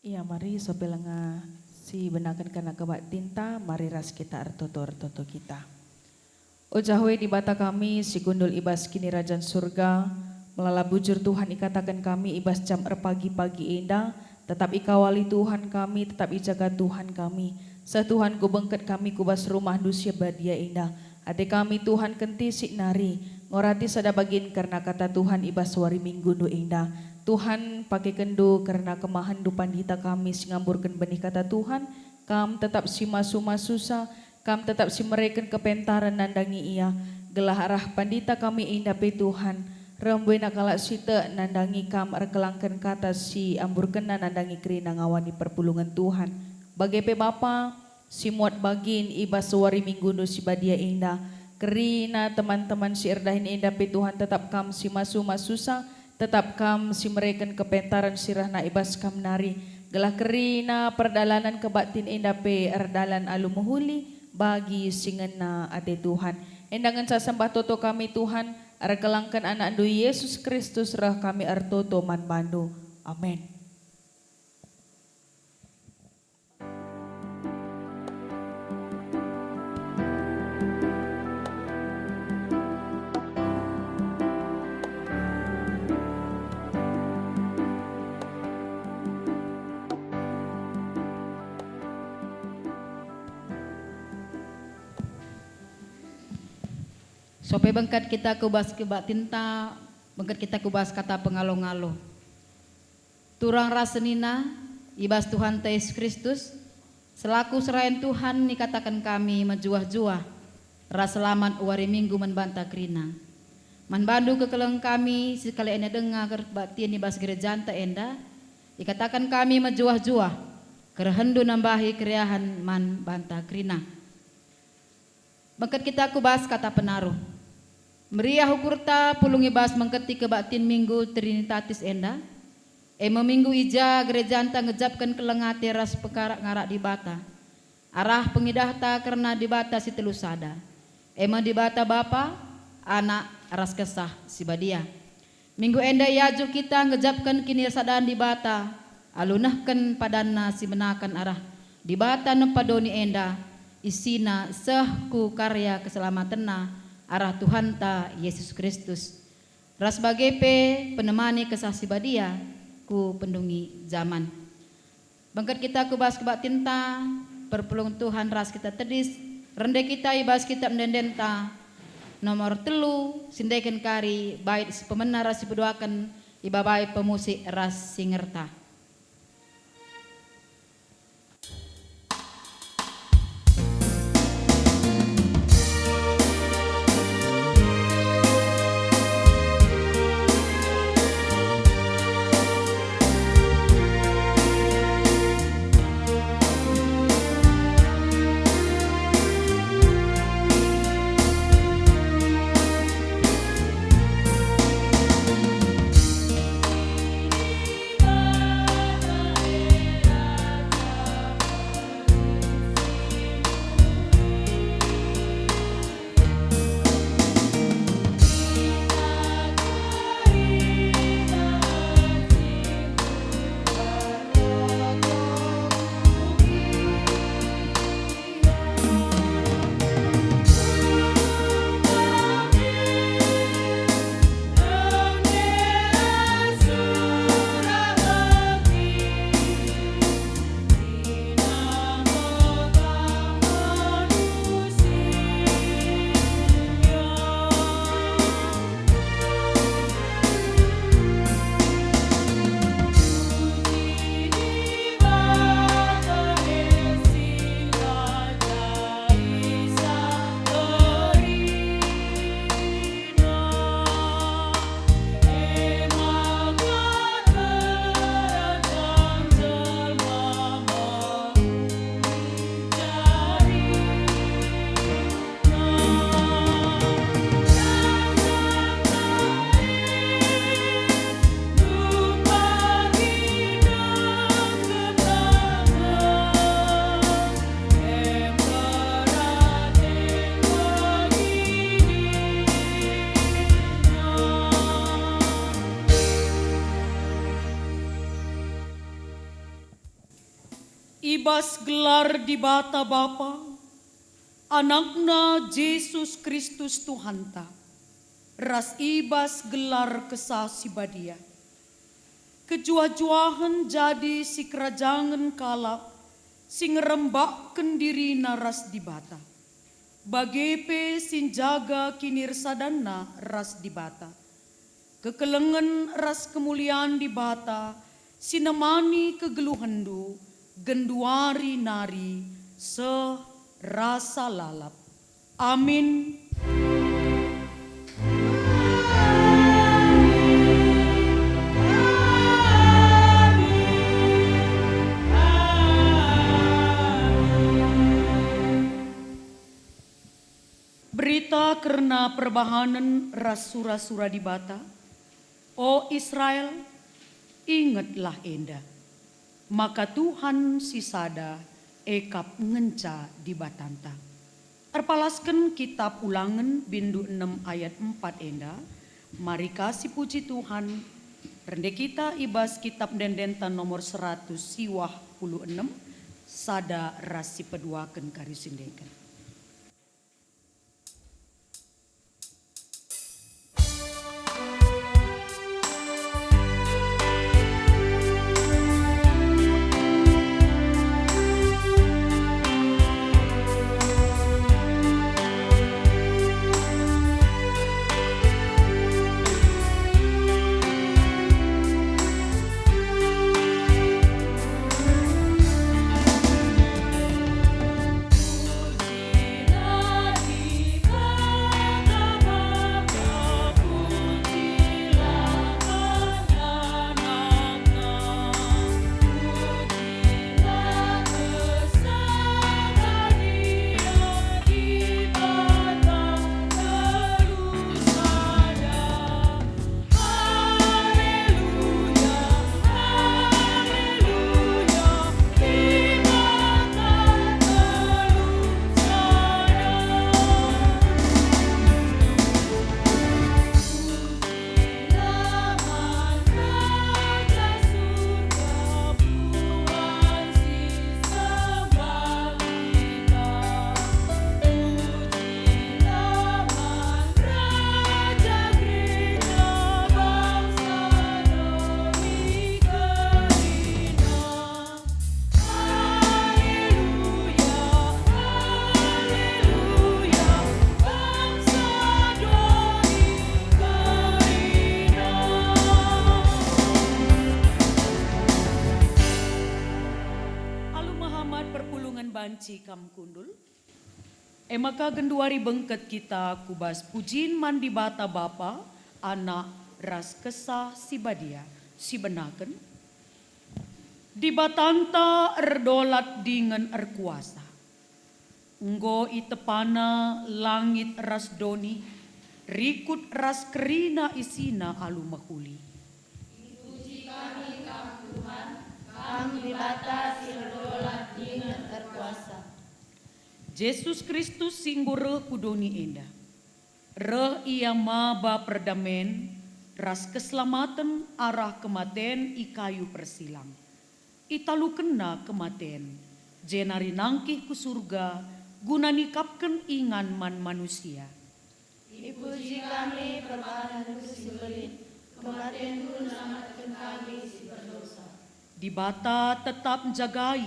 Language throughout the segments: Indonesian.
Iya, mari sobelenga si benakan kana kebak tinta, mari ras kita artoto kita. Ojahwe di bata kami, si gundul ibas kini rajan surga, melala bujur Tuhan ikatakan kami ibas jam pagi-pagi indah, tetap ikawali Tuhan kami, tetap ijaga Tuhan kami. Setuhan ku bengket kami kubas rumah dusia badia indah. Ade kami Tuhan kenti sik nari, ngorati sada bagin karena kata Tuhan ibas wari minggu nu indah. Tuhan pakai kendu karena kemahan du pandita kami singamburkan benih kata Tuhan, kam tetap si masuma susah, kam tetap si mereken kepentaran nandangi ia, gelah arah pandita kami indah pe Tuhan, rembuin akala sita nandangi kam arkelangkan kata si amburkan nandangi kerina ngawani perpulungan Tuhan. Bagai pe Bapa, si muat bagin iba sewari minggu nu si badia indah, kerina teman-teman si erdahin indah pe Tuhan tetap kam si masuma susah, tetap kam si mereken kepentaran sirahna ibas kam nari, gelah kerina perdalanan kebatin indah pe erdalan alu muhuli bagi singena ade Tuhan. Endangan sasembah toto kami Tuhan, arkelangkan anak andu Yesus Kristus rah kami artoto man bandu. Amin. Sope bengkat kita kubas kebak tinta, bengkat kita kubas kata pengalo-ngalo. Turang rasenina, ibas Tuhan Yesus Kristus, selaku serayan Tuhan nikatakan kami menjuah-juah, ras selamat uari minggu menbanta krina. Manbandu kekeleng kami sekali ena dengar kerbaktian ibas gereja anta enda, ikatakan kami menjuah-juah, kerhendu nambahi kriahan man banta krina. Bengkat kita kubas kata penaruh. Meriah ukurta pulungi bas mengketi kebaktin minggu Trinitatis enda. Minggu ija gereja anta ngejapkan kelengati ras pekarak ngarak di bata. Arah pengidahta karena di bata si telusada. Di bata bapa, anak ras kesah si badia. Minggu enda yaju kita ngejapkan kini sadaan di bata. Alunahkan padana si menakan arah. Di bata nempadoni enda. Isina sehku karya keselamatanna arah Tuhan ta Yesus Kristus. Ras bagepe penemani kesaksi badia ku pendungi zaman. Bangkat kita kubas kebak tinta, perpulung Tuhan ras kita tedis, rende kita ibas kita mendendenta. Nomor telu sindaikan kari bait pemena ras berdoakan ibabai pemusik ras singerta. ibas gelar di bata Bapa, anakna Yesus Kristus Tuhanta, ras ibas gelar kesah si badia. Kejua-juahan jadi si kerajangan kalak, si ngerembakkan diri naras di bata. Bagepe sin jaga kinir sadana ras di bata. Kekelengan ras kemuliaan di bata, sinemani kegeluhandu, genduari nari, serasa lalap. Amin. Berita karena perbahanan ras sura-sura di bata. O Israel, ingatlah enda. Maka Tuhan sisada ekap ngenca di batanta. Erpalaskan kitab Ulangan bindu 6 ayat 4 enda. Mari kasih puji Tuhan. Rende kita ibas kitab dendentan nomor 100 siwah 16. Sada rasi peduakan karisindekan. Banci kam kundul. Maka genduari bengket kita kubas pujin mandi bata Bapa, anak ras kesah si badia, si benaken. Di batanta erdolat dengan erkuasa. Nggo itepana langit ras doni, rikut ras kerina isina alu mahuli. Dipuji kami kam Tuhan, kami dibatasi berdolat dengan terkuasa. Yesus Kristus singgure kudoni enda. Re ia maba perdamen, ras keselamatan arah kematen ikayu persilang. Italu kena kematen, jenari nangkih ku surga, guna nikapkan ingan man manusia. Dipuji kami perbahanan si belit, kematian pun selamatkan kami si berdosa. Di bata tetap jagai,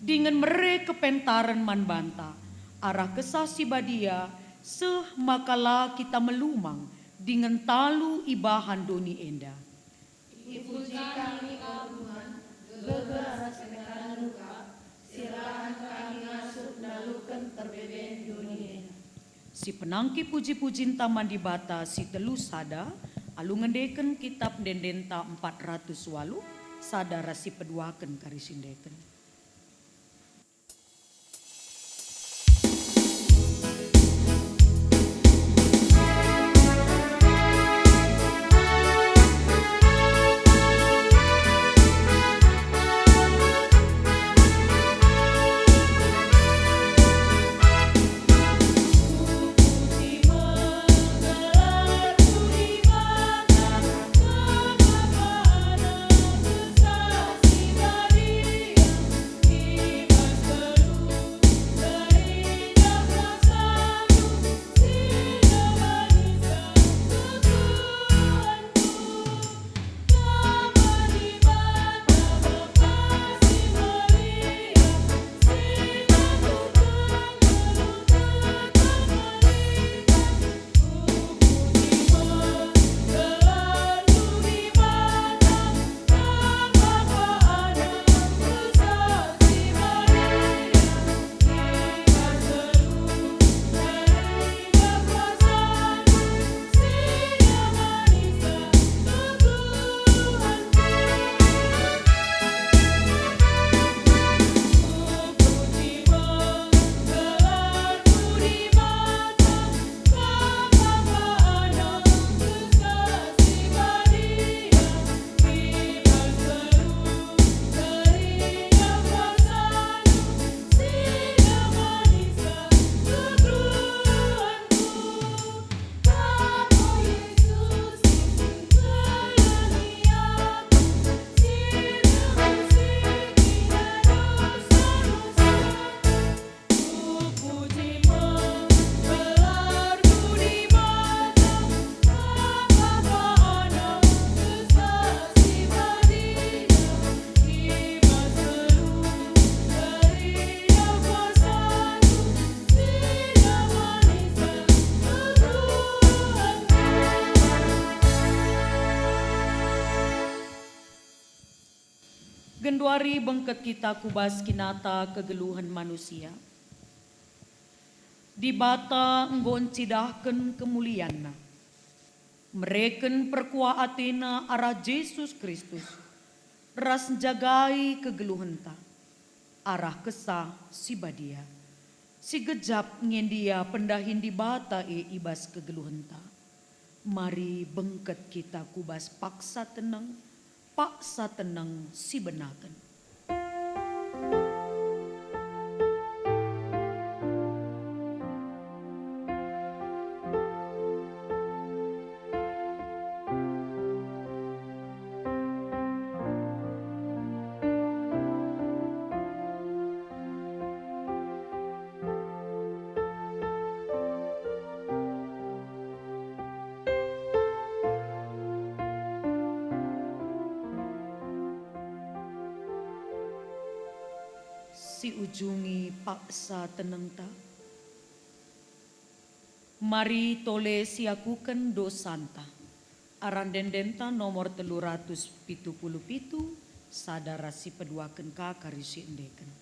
dengan mere kepentaran man banta, arah kesah si badia, seh makala kita melumang, dengan talu ibahan doni enda. Dipuji kami kau Tuhan, geger rasa kekanan luka, sirahan kami ngasup nalukan terbeben dunia. Si penangki puji-pujin taman di bata si telu sada, alu ngendeken kitab dendenta 400 walu, sada rasi peduaken karisindeken. Sinduari bengket kita kubas kinata kegeluhan manusia. Di bata enggon cidahken kemulianna. Mereken perkua Athena arah Yesus Kristus. Ras jagai kegeluhenta. Arah kesah si badia. Si gejap ngendia pendahin di bata ibas kegeluhenta. Mari bengket kita kubas paksa tenang si benaken. Si ujungi paksa teneng ta. Mari tole siakuken dosanta. Arandendenta nomor 377 sadara si peduaken ka karisi endeken.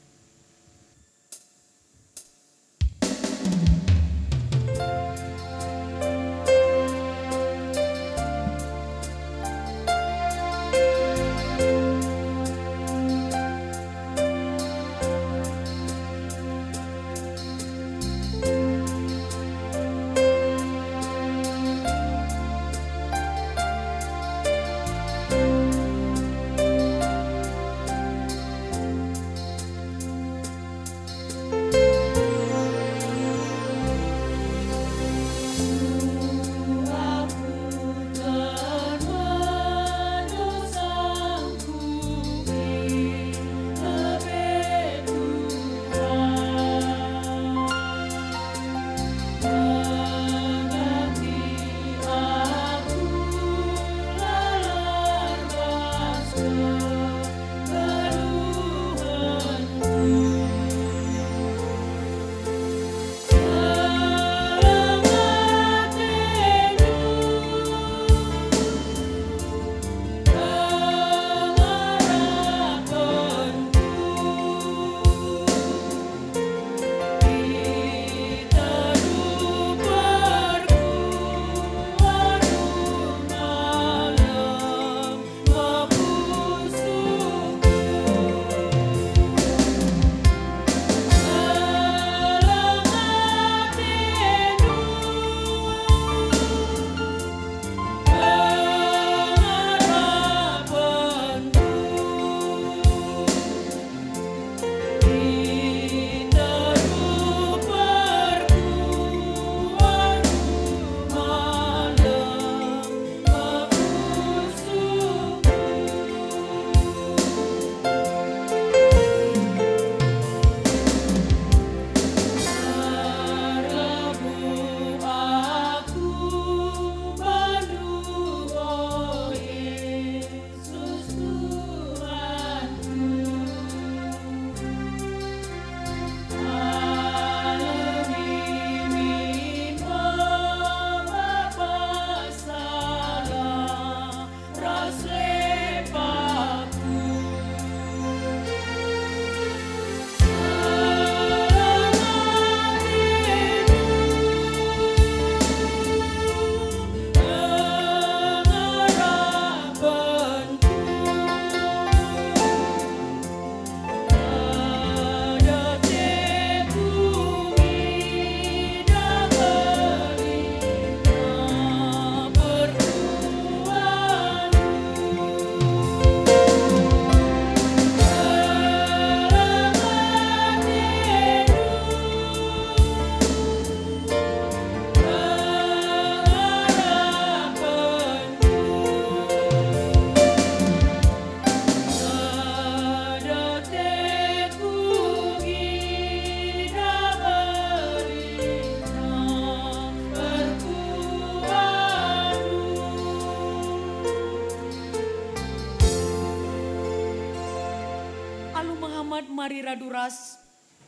mari raduras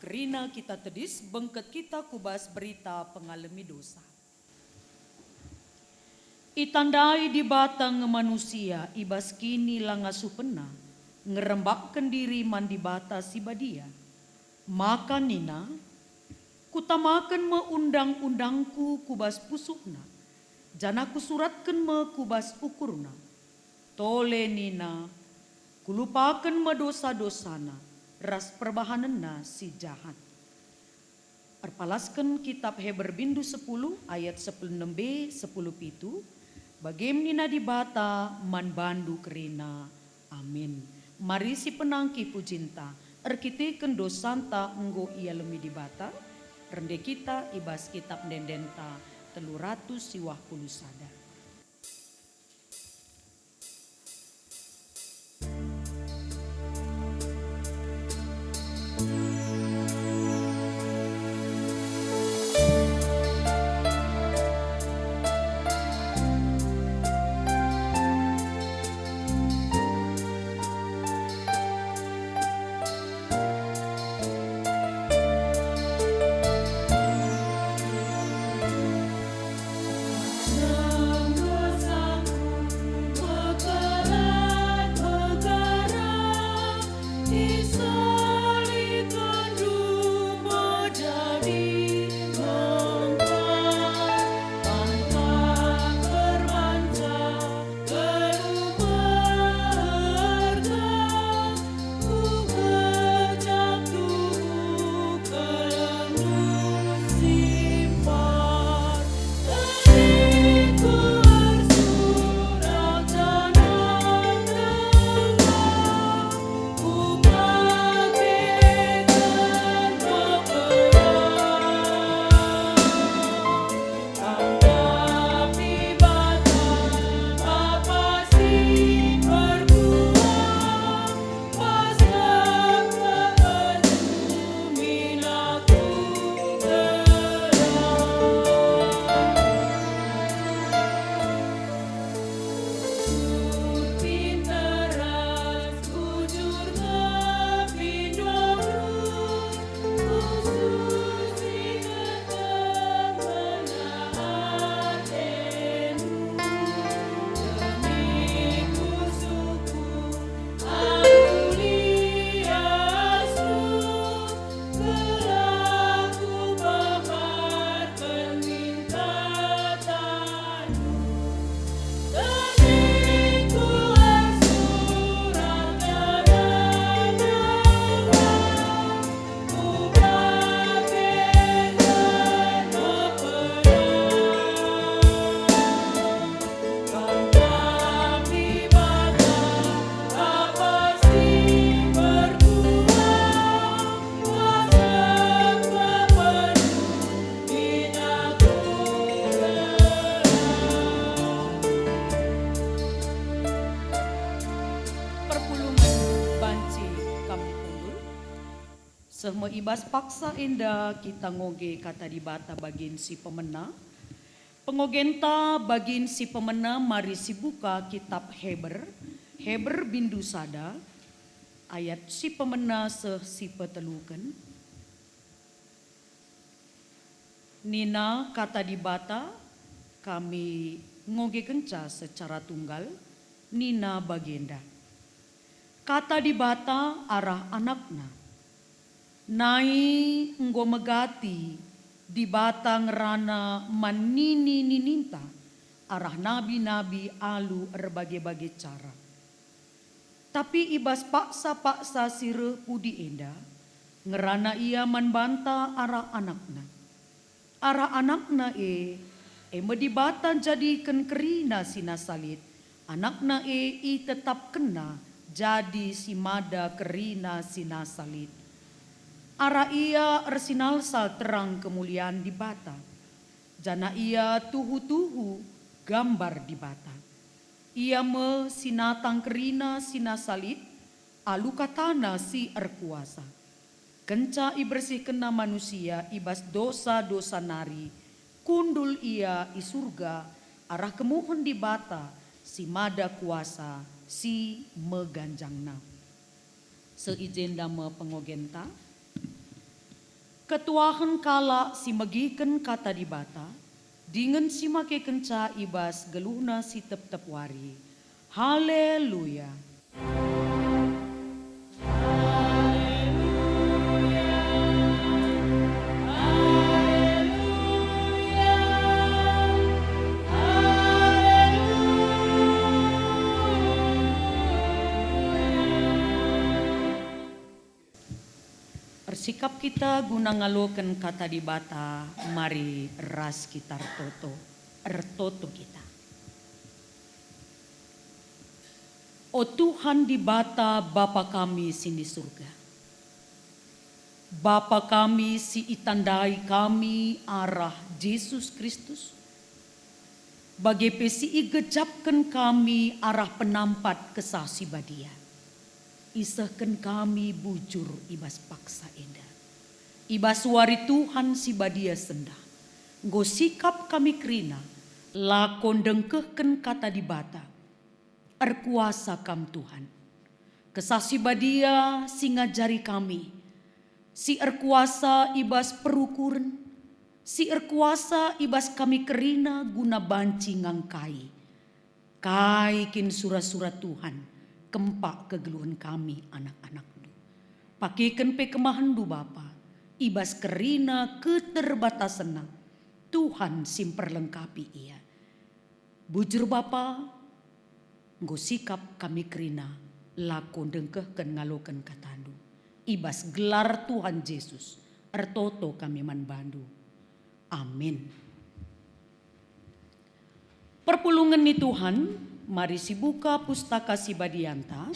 kerina kita tedis bengket kita kubas berita pengalami dosa. Itandai di batang manusia ibas kini langa supena ngerembakkan diri mandi bata si badia. Maka nina, kutamakan me undang-undangku kubas pusukna, jana kusuratkan me kubas ukurna. Tole nina, kulupakan me dosa-dosana, ras perbahanana si jahat. Arpalaskan kitab Heber bindu 10 ayat 16b 10 bagem nina dibata man bandu kerina. Amin. Mari si penangki pujinta, erkitiken dosanta enggo ia lemi dibata, rende kita ibas kitab dendenta 300 siwah puluh sada. Sehme ibas paksa indah kita ngoge kata dibata bagin si pemena. Pengogenta bagin si pemena mari si buka kitab Heber. Heber bindu sada ayat si pemena seh si peteluken. Nina kata dibata kami ngoge kenca secara tunggal. Nina bagenda. Kata dibata arah anakna. Nai enggo megati di batang rana manini nininta arah nabi-nabi alu berbagai-bagai cara. Tapi ibas paksa-paksa sire pudi enda ngerana ia manbanta arah anakna. Arah anakna medibatan jadikan kerina sina salit. Anakna i tetap kena jadi si mada kerina sina salit. Ara ia ersinal sal terang kemuliaan di bata. Jana ia tuhu-tuhu gambar di bata. Ia me sinatang kerina sina salit, alu katana si erkuasa. Kenca i bersih kena manusia ibas dosa-dosa nari, kundul ia i surga, arah kemuhun di bata, si mada kuasa, si meganjangna. Seijenda me pengogenta, ketuahan kala si megiken kata di bata, dengan si make kenca ibas geluhna si tep-tep wari. Haleluya. Persikap kita guna ngaloken kata di bata, mari ras kita ertoto kita. O Tuhan di bata Bapa kami sini surga. Bapa kami si itandai kami arah Yesus Kristus. Bagi pesi igejapkan kami arah penampat kesasi badia. Isahkan kami bujur ibas paksa enda. Ibas wari Tuhan si badia senda. Nggo sikap kami kerina. Lakon dengkehken kata di bata. Erkuasa kam Tuhan. Kesasi badia si ngajari kami. Si erkuasa ibas perukuran. Si erkuasa ibas kami kerina guna banci ngangkai. Kai kin surat-surat Tuhan. Kempak kegeluhan kami anak-anak du. Pakikan pe kemahan du Bapa. Ibas kerina keterbatasan Tuhan simperlengkapi ia. Bujur Bapa. Nggo sikap kami kerina. Lakon dengkehken ngaloken katandu. Ibas gelar Tuhan Yesus. Ertoto kami manbandu. Amin. Perpulungan ni Tuhan. Mari si buka pustaka si Badianta.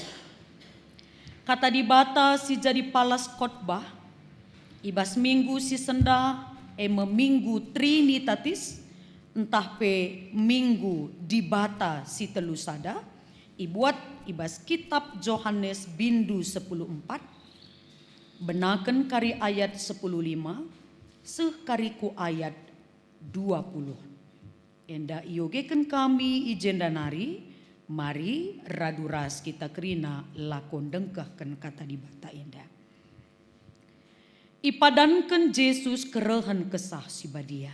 Kata di bata si jadi palas khotbah. Ibas minggu si senda minggu Trinitatis. Entah pe minggu di bata si telusada. Ibuat ibas kitab Yohanes bindu 10:4. Benaken kari ayat 10:5. Sekariku ayat 20. Enda iogeken kami ijenda nari, mari raduras kita kerina lakon dengkahkan kata di bata enda. Ipadankan Yesus kerehan kesah si badia.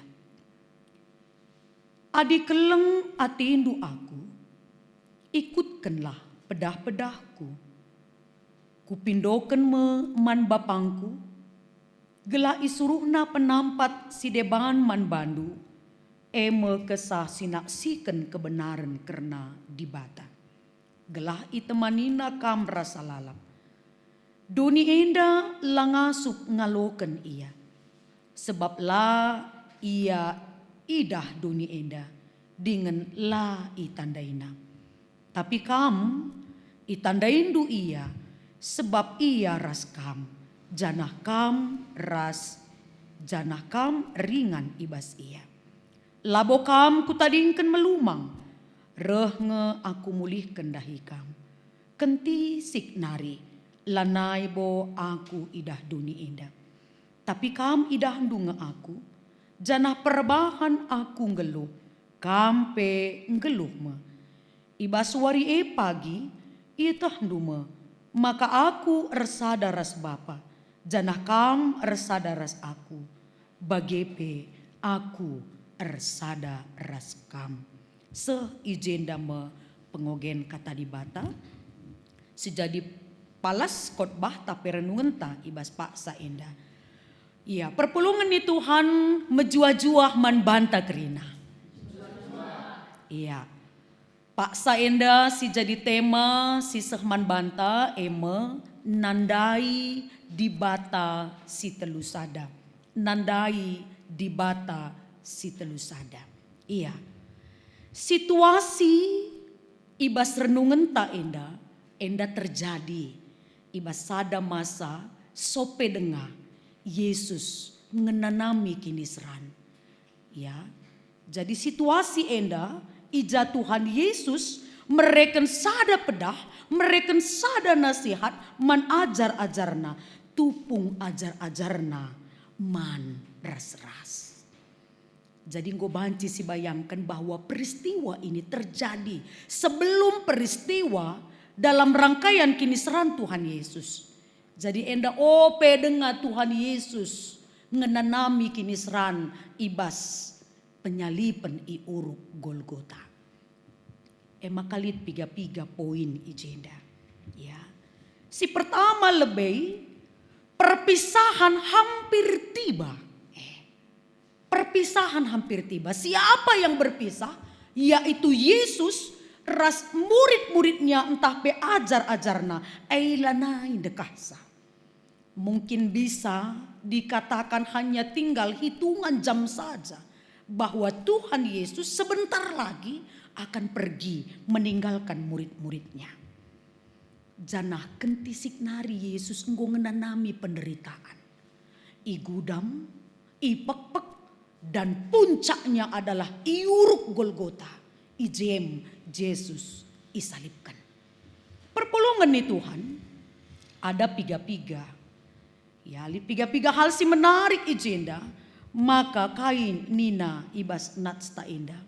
Adi keleng ati indu aku, ikutkanlah pedah-pedahku. Kupindoken man bapangku, gela isuruhna penampat si deban man bandu. Eme kesah sinaksikan kebenaran karena dibata. Gelah itemanina kam rasa lalap. Doni enda langasup ngaloken ia. Sebab la ia idah doni enda. Dengan la itandaina. Tapi kam itandaindu ia. Sebab ia ras kam. Janah kam ringan ibas ia. Labo kam kutadingken melumang, reh aku mulihken dahi kam. Kenti sik nari, lanai bo aku idah duni indah. Tapi kam idah ndunga aku, janah perbahan aku ngeluh, kam pe ngeluh me. Ibas wari pagi, itah ndume, maka aku ersada ras Bapa, janah kam ersada ras aku, bagepe aku ersada ras kam. Seijenda me pengogen kata di bata. Sejadi palas khotbah tapi renungan ta ibas paksa indah. Iya, perpulungan ni Tuhan menjua-juah man banta kerina. Iya. Paksa indah si jadi tema si sehman banta nandai di bata si telusada. Nandai di bata si telusada. Iya. Situasi ibas renungan tak enda terjadi. Ibas sada masa sope denga Yesus menanami kini seran. Ya. Jadi situasi enda ija Tuhan Yesus mereken sada pedah, mereken sada nasihat man ajar-ajarna, tupung ajar-ajarna man ras-ras. Jadi gue banci si bayangkan bahwa peristiwa ini terjadi sebelum peristiwa dalam rangkaian kini seran Tuhan Yesus. Jadi enda ope dengan Tuhan Yesus ngenanami kini seran ibas penyalipan i uruk Golgota. Kalit piga-piga poin ijenda. Ya. Si pertama lebih perpisahan hampir tiba. Perpisahan hampir tiba. Siapa yang berpisah? Yaitu Yesus ras murid-muridnya entah pe ajar-ajarna. Eilanai dekasa. mungkin bisa dikatakan hanya tinggal hitungan jam saja bahwa Tuhan Yesus sebentar lagi akan pergi meninggalkan murid-muridnya. Janah kentisik nari Yesus enggo ngenanami penderitaan. Igudam, ipek-pek, dan puncaknya adalah iuruk Golgota. Ijem Yesus isalibkan. Perpulungan nih Tuhan, ada piga-piga. Ya, piga-piga hal si menarik ijenda, maka kain nina ibas natsta indah.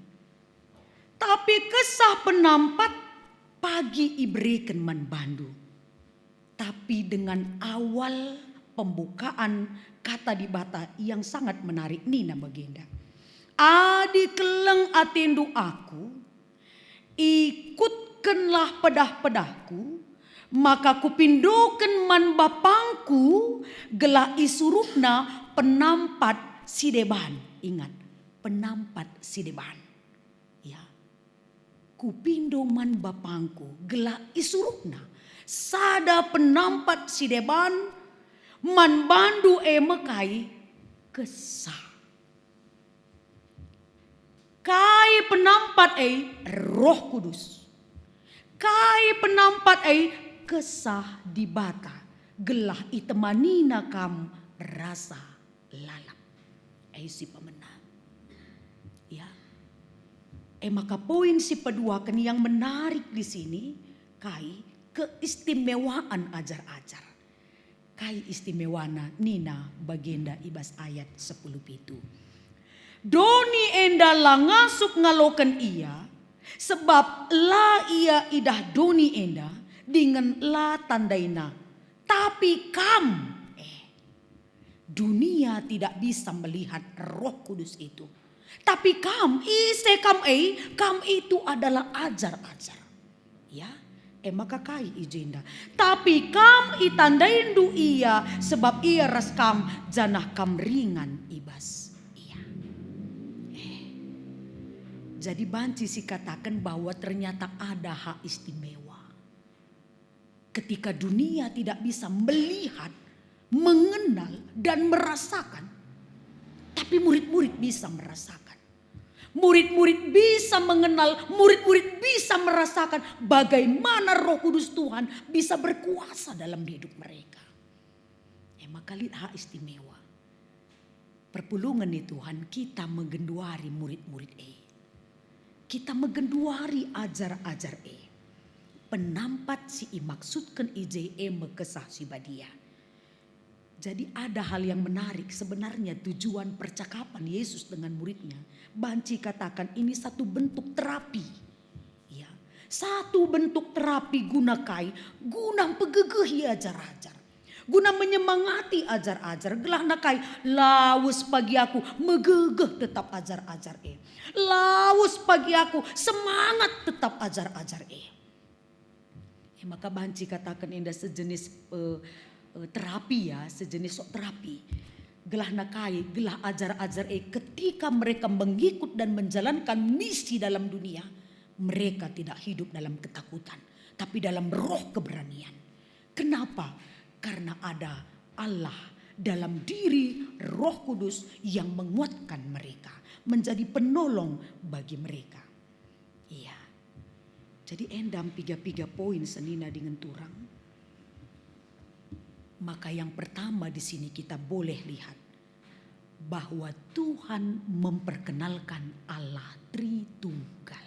Tapi kesah penampat pagi iberikan man bandu. Tapi dengan awal pembukaan kata di bata yang sangat menarik nina bagenda. Adi keleng atendu aku, ikutkanlah pedah-pedahku, maka kupindoken man bapangku, gelah isurukna penampat sideban. Ingat, penampat sideban. Ya. Kupindo man bapangku, gelah isurukna. Sada penampat sideban, man bandu mekai kesah. Kai penampat Roh Kudus. Kai penampat kesah di bata. Gelah itemanina kam rasa lalap. Si pemenang. Ya. Maka poin si peduakan yang menarik di sini kai keistimewaan ajar-ajar. Kai istimewana nina bagenda ibas ayat 10 itu. Doni enda langasuk ngalokan ia, sebab la ia idah doni enda dengan la tandaina. Tapi dunia tidak bisa melihat Roh Kudus itu. Tapi kam itu adalah ajar-ajar. Ya, maka kai ijenda. Tapi kam itandain du ia, sebab ia ras kam janah kam ringan ibas. Jadi banci si katakan bahwa ternyata ada hak istimewa. Ketika dunia tidak bisa melihat, mengenal dan merasakan. Tapi murid-murid bisa merasakan. Murid-murid bisa mengenal, murid-murid bisa merasakan bagaimana Roh Kudus Tuhan bisa berkuasa dalam hidup mereka. Maka lihat hak istimewa. Perpulungan nih Tuhan, kita menggenduari murid-murid kita menggenduari ajar-ajar penampat si maksudkan mekesah si badia. Jadi ada hal yang menarik sebenarnya tujuan percakapan Yesus dengan muridnya. Banci katakan ini satu bentuk terapi. Ya, satu bentuk terapi guna pegegehi ajar-ajar. Guna menyemangati ajar-ajar. Gelah nakai lawus pagi aku megegeh tetap ajar-ajar Lawus pagi aku semangat tetap ajar-ajar maka banci katakan indah sejenis terapi ya, sejenis sok terapi. Gelah nakai, gelah ajar-ajar ketika mereka mengikut dan menjalankan misi dalam dunia, mereka tidak hidup dalam ketakutan, tapi dalam roh keberanian. Kenapa? Karena ada Allah dalam diri Roh Kudus yang menguatkan mereka, menjadi penolong bagi mereka. Iya. Jadi endam piga-piga poin senina dengan turang. Maka yang pertama di sini kita boleh lihat bahwa Tuhan memperkenalkan Allah Tritunggal.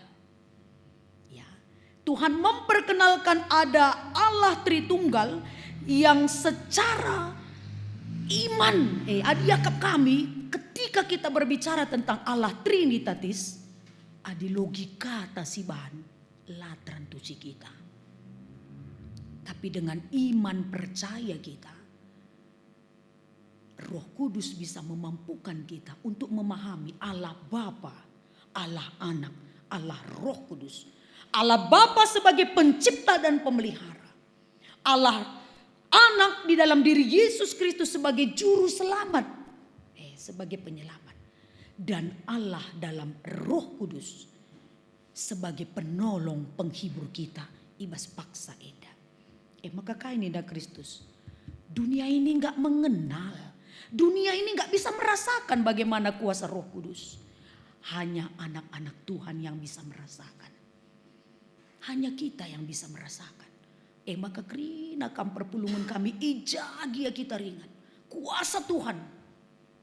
Ya. Tuhan memperkenalkan ada Allah Tritunggal yang secara iman adiakap kami ketika kita berbicara tentang Allah Trinitatis adi logika tasiban latran tusi kita. Tapi dengan iman percaya kita, Roh Kudus bisa memampukan kita untuk memahami Allah Bapa, Allah Anak, Allah Roh Kudus. Allah Bapa sebagai pencipta dan pemelihara. Allah Anak di dalam diri Yesus Kristus sebagai juru selamat, sebagai penyelamat. Dan Allah dalam Roh Kudus sebagai penolong penghibur kita, ibas paksa eda. Maka kain eda Kristus Dunia ini nggak mengenal. Dunia ini nggak bisa merasakan bagaimana kuasa Roh Kudus. Hanya anak-anak Tuhan yang bisa merasakan. Hanya kita yang bisa merasakan. Maka kerina kampar pulungan kami ijagia kita ringan. Kuasa Tuhan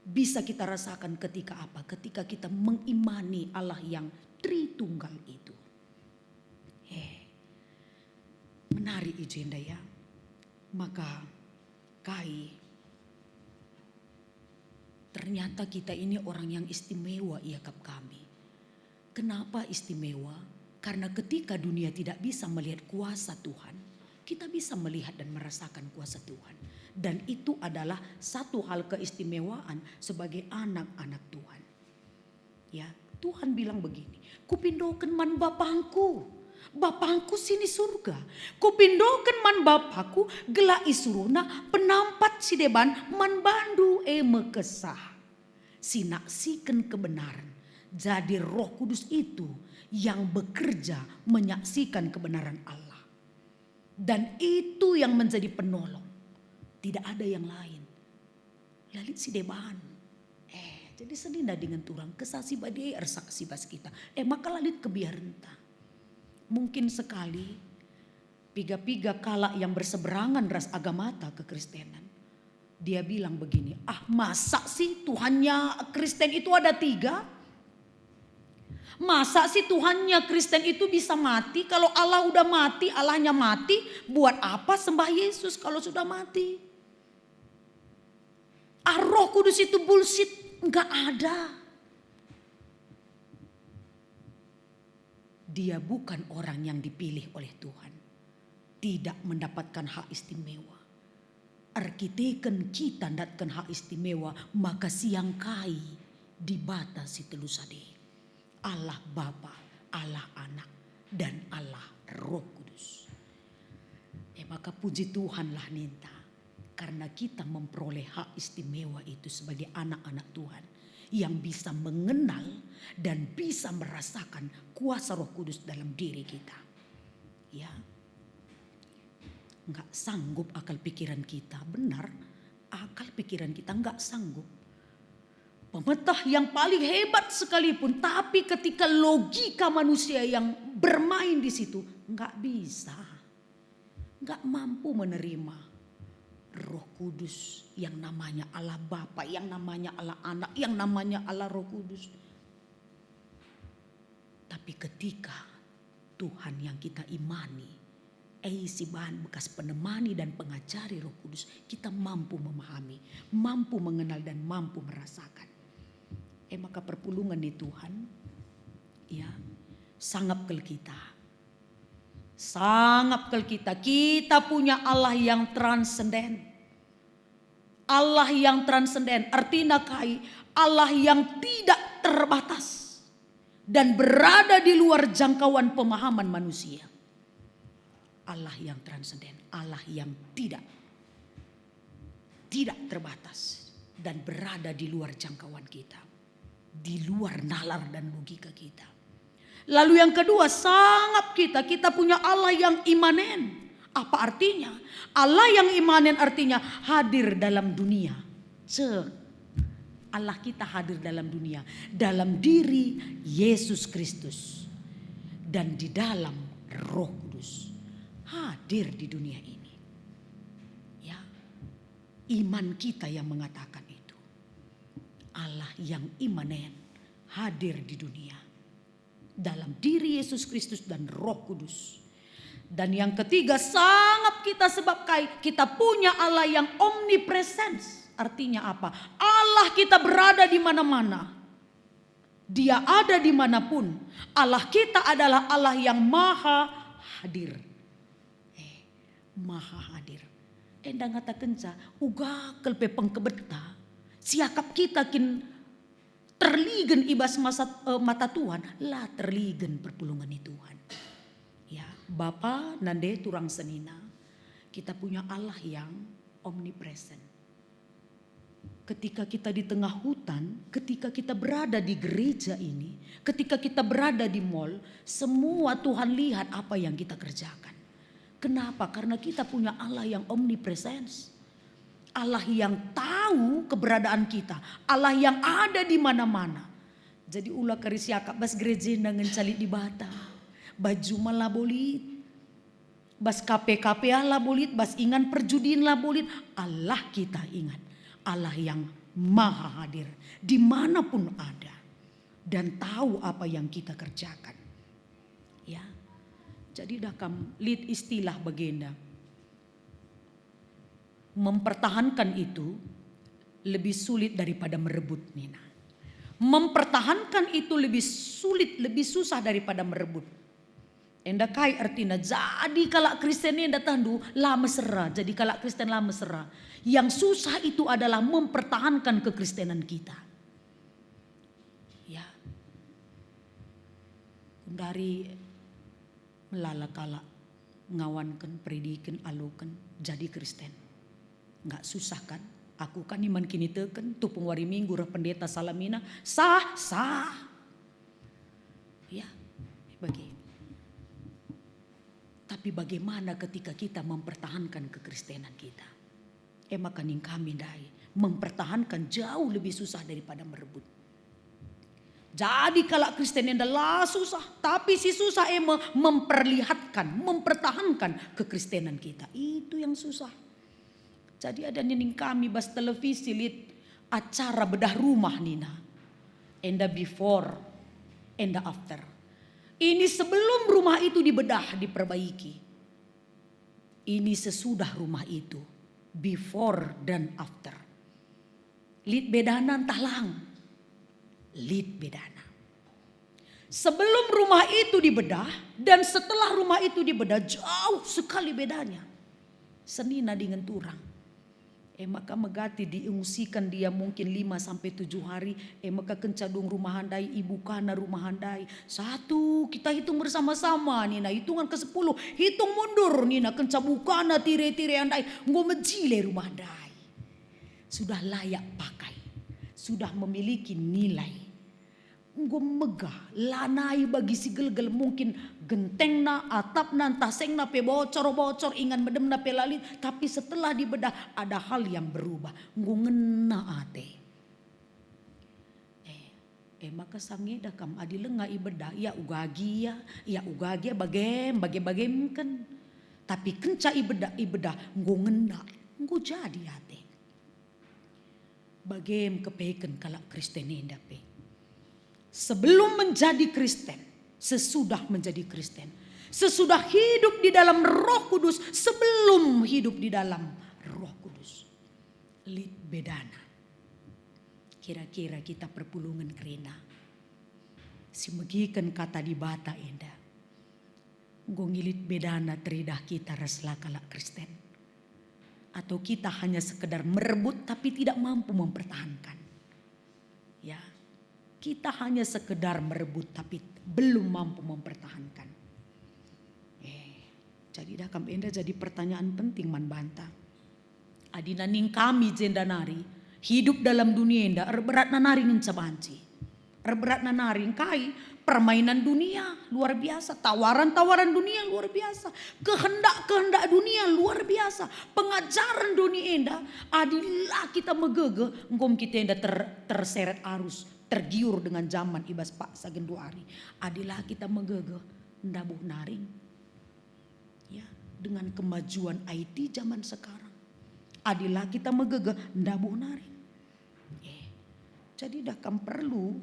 bisa kita rasakan ketika apa? Ketika kita mengimani Allah yang Tritunggal itu. Menarik agenda ya. Maka ternyata kita ini orang yang istimewa iakap kami. Kenapa istimewa? Karena ketika dunia tidak bisa melihat kuasa Tuhan, kita bisa melihat dan merasakan kuasa Tuhan. Dan itu adalah satu hal keistimewaan sebagai anak-anak Tuhan. Ya, Tuhan bilang begini, kupindoken man bapangku. Bapangku sini surga. Kupindoken man bapakku gelai suruna penampat si deban man bandu mekesah. Sinaksikan kebenaran. Jadi Roh Kudus itu yang bekerja menyaksikan kebenaran Allah. Dan itu yang menjadi penolong. Tidak ada yang lain. Lalit si deban. Jadi senina dengan turang kesasi badai ersaksi bas kita. Maka lalit kebiarenta. Mungkin sekali piga-piga kala yang berseberangan ras agamata kekristenan. Dia bilang begini, masa sih Tuhannya Kristen itu ada 3? Masa sih Tuhannya Kristen itu bisa mati? Kalau Allah udah mati, Allahnya mati, buat apa sembah Yesus kalau sudah mati? Roh Kudus itu bullshit, nggak ada. Dia bukan orang yang dipilih oleh Tuhan. Tidak mendapatkan hak istimewa. Arkiteken kita datkan hak istimewa. Maka siang kai dibatasi telusade. Allah Bapa, Allah Anak, dan Allah Roh Kudus. Maka puji Tuhanlah Ninta. Karena kita memperoleh hak istimewa itu sebagai anak-anak Tuhan. Yang bisa mengenal dan bisa merasakan kuasa Roh Kudus dalam diri kita. Ya. Enggak sanggup akal pikiran kita. Benar, akal pikiran kita enggak sanggup. Pemetah yang paling hebat sekalipun, tapi ketika logika manusia yang bermain di situ, enggak bisa. Enggak mampu menerima Roh Kudus yang namanya Allah Bapa, yang namanya Allah Anak, yang namanya Allah Roh Kudus. Tapi ketika Tuhan yang kita imani, si bahan bekas penemani dan pengajari Roh Kudus, kita mampu memahami, mampu mengenal dan mampu merasakan. Maka perpulungan di Tuhan, ya, sangat kel kita. Sangat kel kita. Kita punya Allah yang transenden. Allah yang transenden artinya Allah yang tidak terbatas dan berada di luar jangkauan pemahaman manusia. Allah yang transenden, Allah yang tidak terbatas dan berada di luar jangkauan kita, di luar nalar dan logika kita. Lalu yang kedua, sangat kita punya Allah yang imanen. Apa artinya? Allah yang imanen artinya hadir dalam dunia. Allah kita hadir dalam dunia. Dalam diri Yesus Kristus. Dan di dalam Roh Kudus. Hadir di dunia ini. Ya, iman kita yang mengatakan itu. Allah yang imanen hadir di dunia. Dalam diri Yesus Kristus dan Roh Kudus. Dan yang ketiga, sangat kita sebab kita punya Allah yang omnipresence. Artinya apa? Allah kita berada di mana-mana. Dia ada dimanapun. Allah kita adalah Allah yang maha hadir. Maha hadir. Endang kata kenca, uga kelpe pengkebeta. Siakap kita kin terligen ibas mata Tuhan. Lah terligen perpulungan Tuhan. Ya, Bapa nande turang senina. Kita punya Allah yang omnipresent. Ketika kita di tengah hutan, ketika kita berada di gereja ini, ketika kita berada di mall, semua Tuhan lihat apa yang kita kerjakan. Kenapa? Karena kita punya Allah yang omnipresence. Allah yang tahu keberadaan kita, Allah yang ada di mana-mana. Jadi ulah karisiaka bas gereja nangen cali di bata, baju malah bolit, bas KP lah bolit, bas ingan perjudiin lah bolit. Allah kita ingat, Allah yang maha hadir dimanapun ada dan tahu apa yang kita kerjakan. Ya, jadi dah kam lead istilah bagenda. Mempertahankan itu lebih sulit daripada merebut, Nina. Mempertahankan itu lebih sulit, lebih susah daripada merebut. Enda kai artinya jadi kalau Kristen enda tandu lah mesra, jadi kalau Kristen lah mesra. Yang susah itu adalah mempertahankan kekristenan kita. Ya. Dari melala kala ngawankan, predikan, alukan jadi Kristen. Nggak susah kan? Aku kan iman kini teken tupung wari minggu reh pendeta Salamina sah. Ya, bagi. Tapi bagaimana ketika kita mempertahankan kekristenan kita? Maka ning kami dai mempertahankan jauh lebih susah daripada merebut. Jadi kalau Kristen yang adalah susah, tapi si susah memperlihatkan, mempertahankan kekristenan kita. Itu yang susah. Jadi ada nining kami bas televisi lihat acara bedah rumah Nina. Enda before, enda after. Ini sebelum rumah itu dibedah, diperbaiki. Ini sesudah rumah itu, before dan after. Lihat bedana talang. Lihat bedana. Sebelum rumah itu dibedah dan setelah rumah itu dibedah jauh sekali bedanya. Senina dengan turang. Maka megati diungsikan dia mungkin 5-7 hari. Maka kencadung rumah handai, ibu kana rumah handai. 1 kita hitung bersama-sama Nina. Hitungan ke-10. Hitung mundur Nina. Kencabukana tire-tire handai. Ngomejile rumah handai. Sudah layak pakai. Sudah memiliki nilai. Megah, lanai bagi si gelgel mungkin genteng na, atap na, taseng na pe bocor ingan medem na pe lalit. Tapi setelah dibedah ada hal yang berubah. Ngena ate. Maka sangeda kam adilenga ibedah ya ugagi bagem kan. Tapi kenca ibedah ngena nggo jadi ate. Bagem kepeken kalak Kristen enda pe. Sebelum menjadi Kristen, sesudah menjadi Kristen, sesudah hidup di dalam Roh Kudus, sebelum hidup di dalam Roh Kudus. Lid bedana. Kira-kira kita perpulungan kerena. Si megikan kata di bata enda. Ngongilit bedana teridah kita resla kalak Kristen. Atau kita hanya sekedar merebut tapi tidak mampu mempertahankan. Ya. Kita hanya sekedar merebut tapi belum mampu mempertahankan. Jadi dah kam enda jadi pertanyaan penting man banta. Adina ning kami jenda nari hidup dalam dunia enda berat nanari ngencabanci. Berat nanari kai permainan dunia luar biasa, tawaran dunia luar biasa, kehendak dunia luar biasa, pengajaran dunia enda adilah kita megege ngom kita enda terseret arus. Tergiur dengan zaman ibas pak sagen 2 hari. Adilah kita megege ndabuh naring. Ya, dengan kemajuan IT zaman sekarang. Adilah kita megege ndabuh naring. Jadi dah kam perlu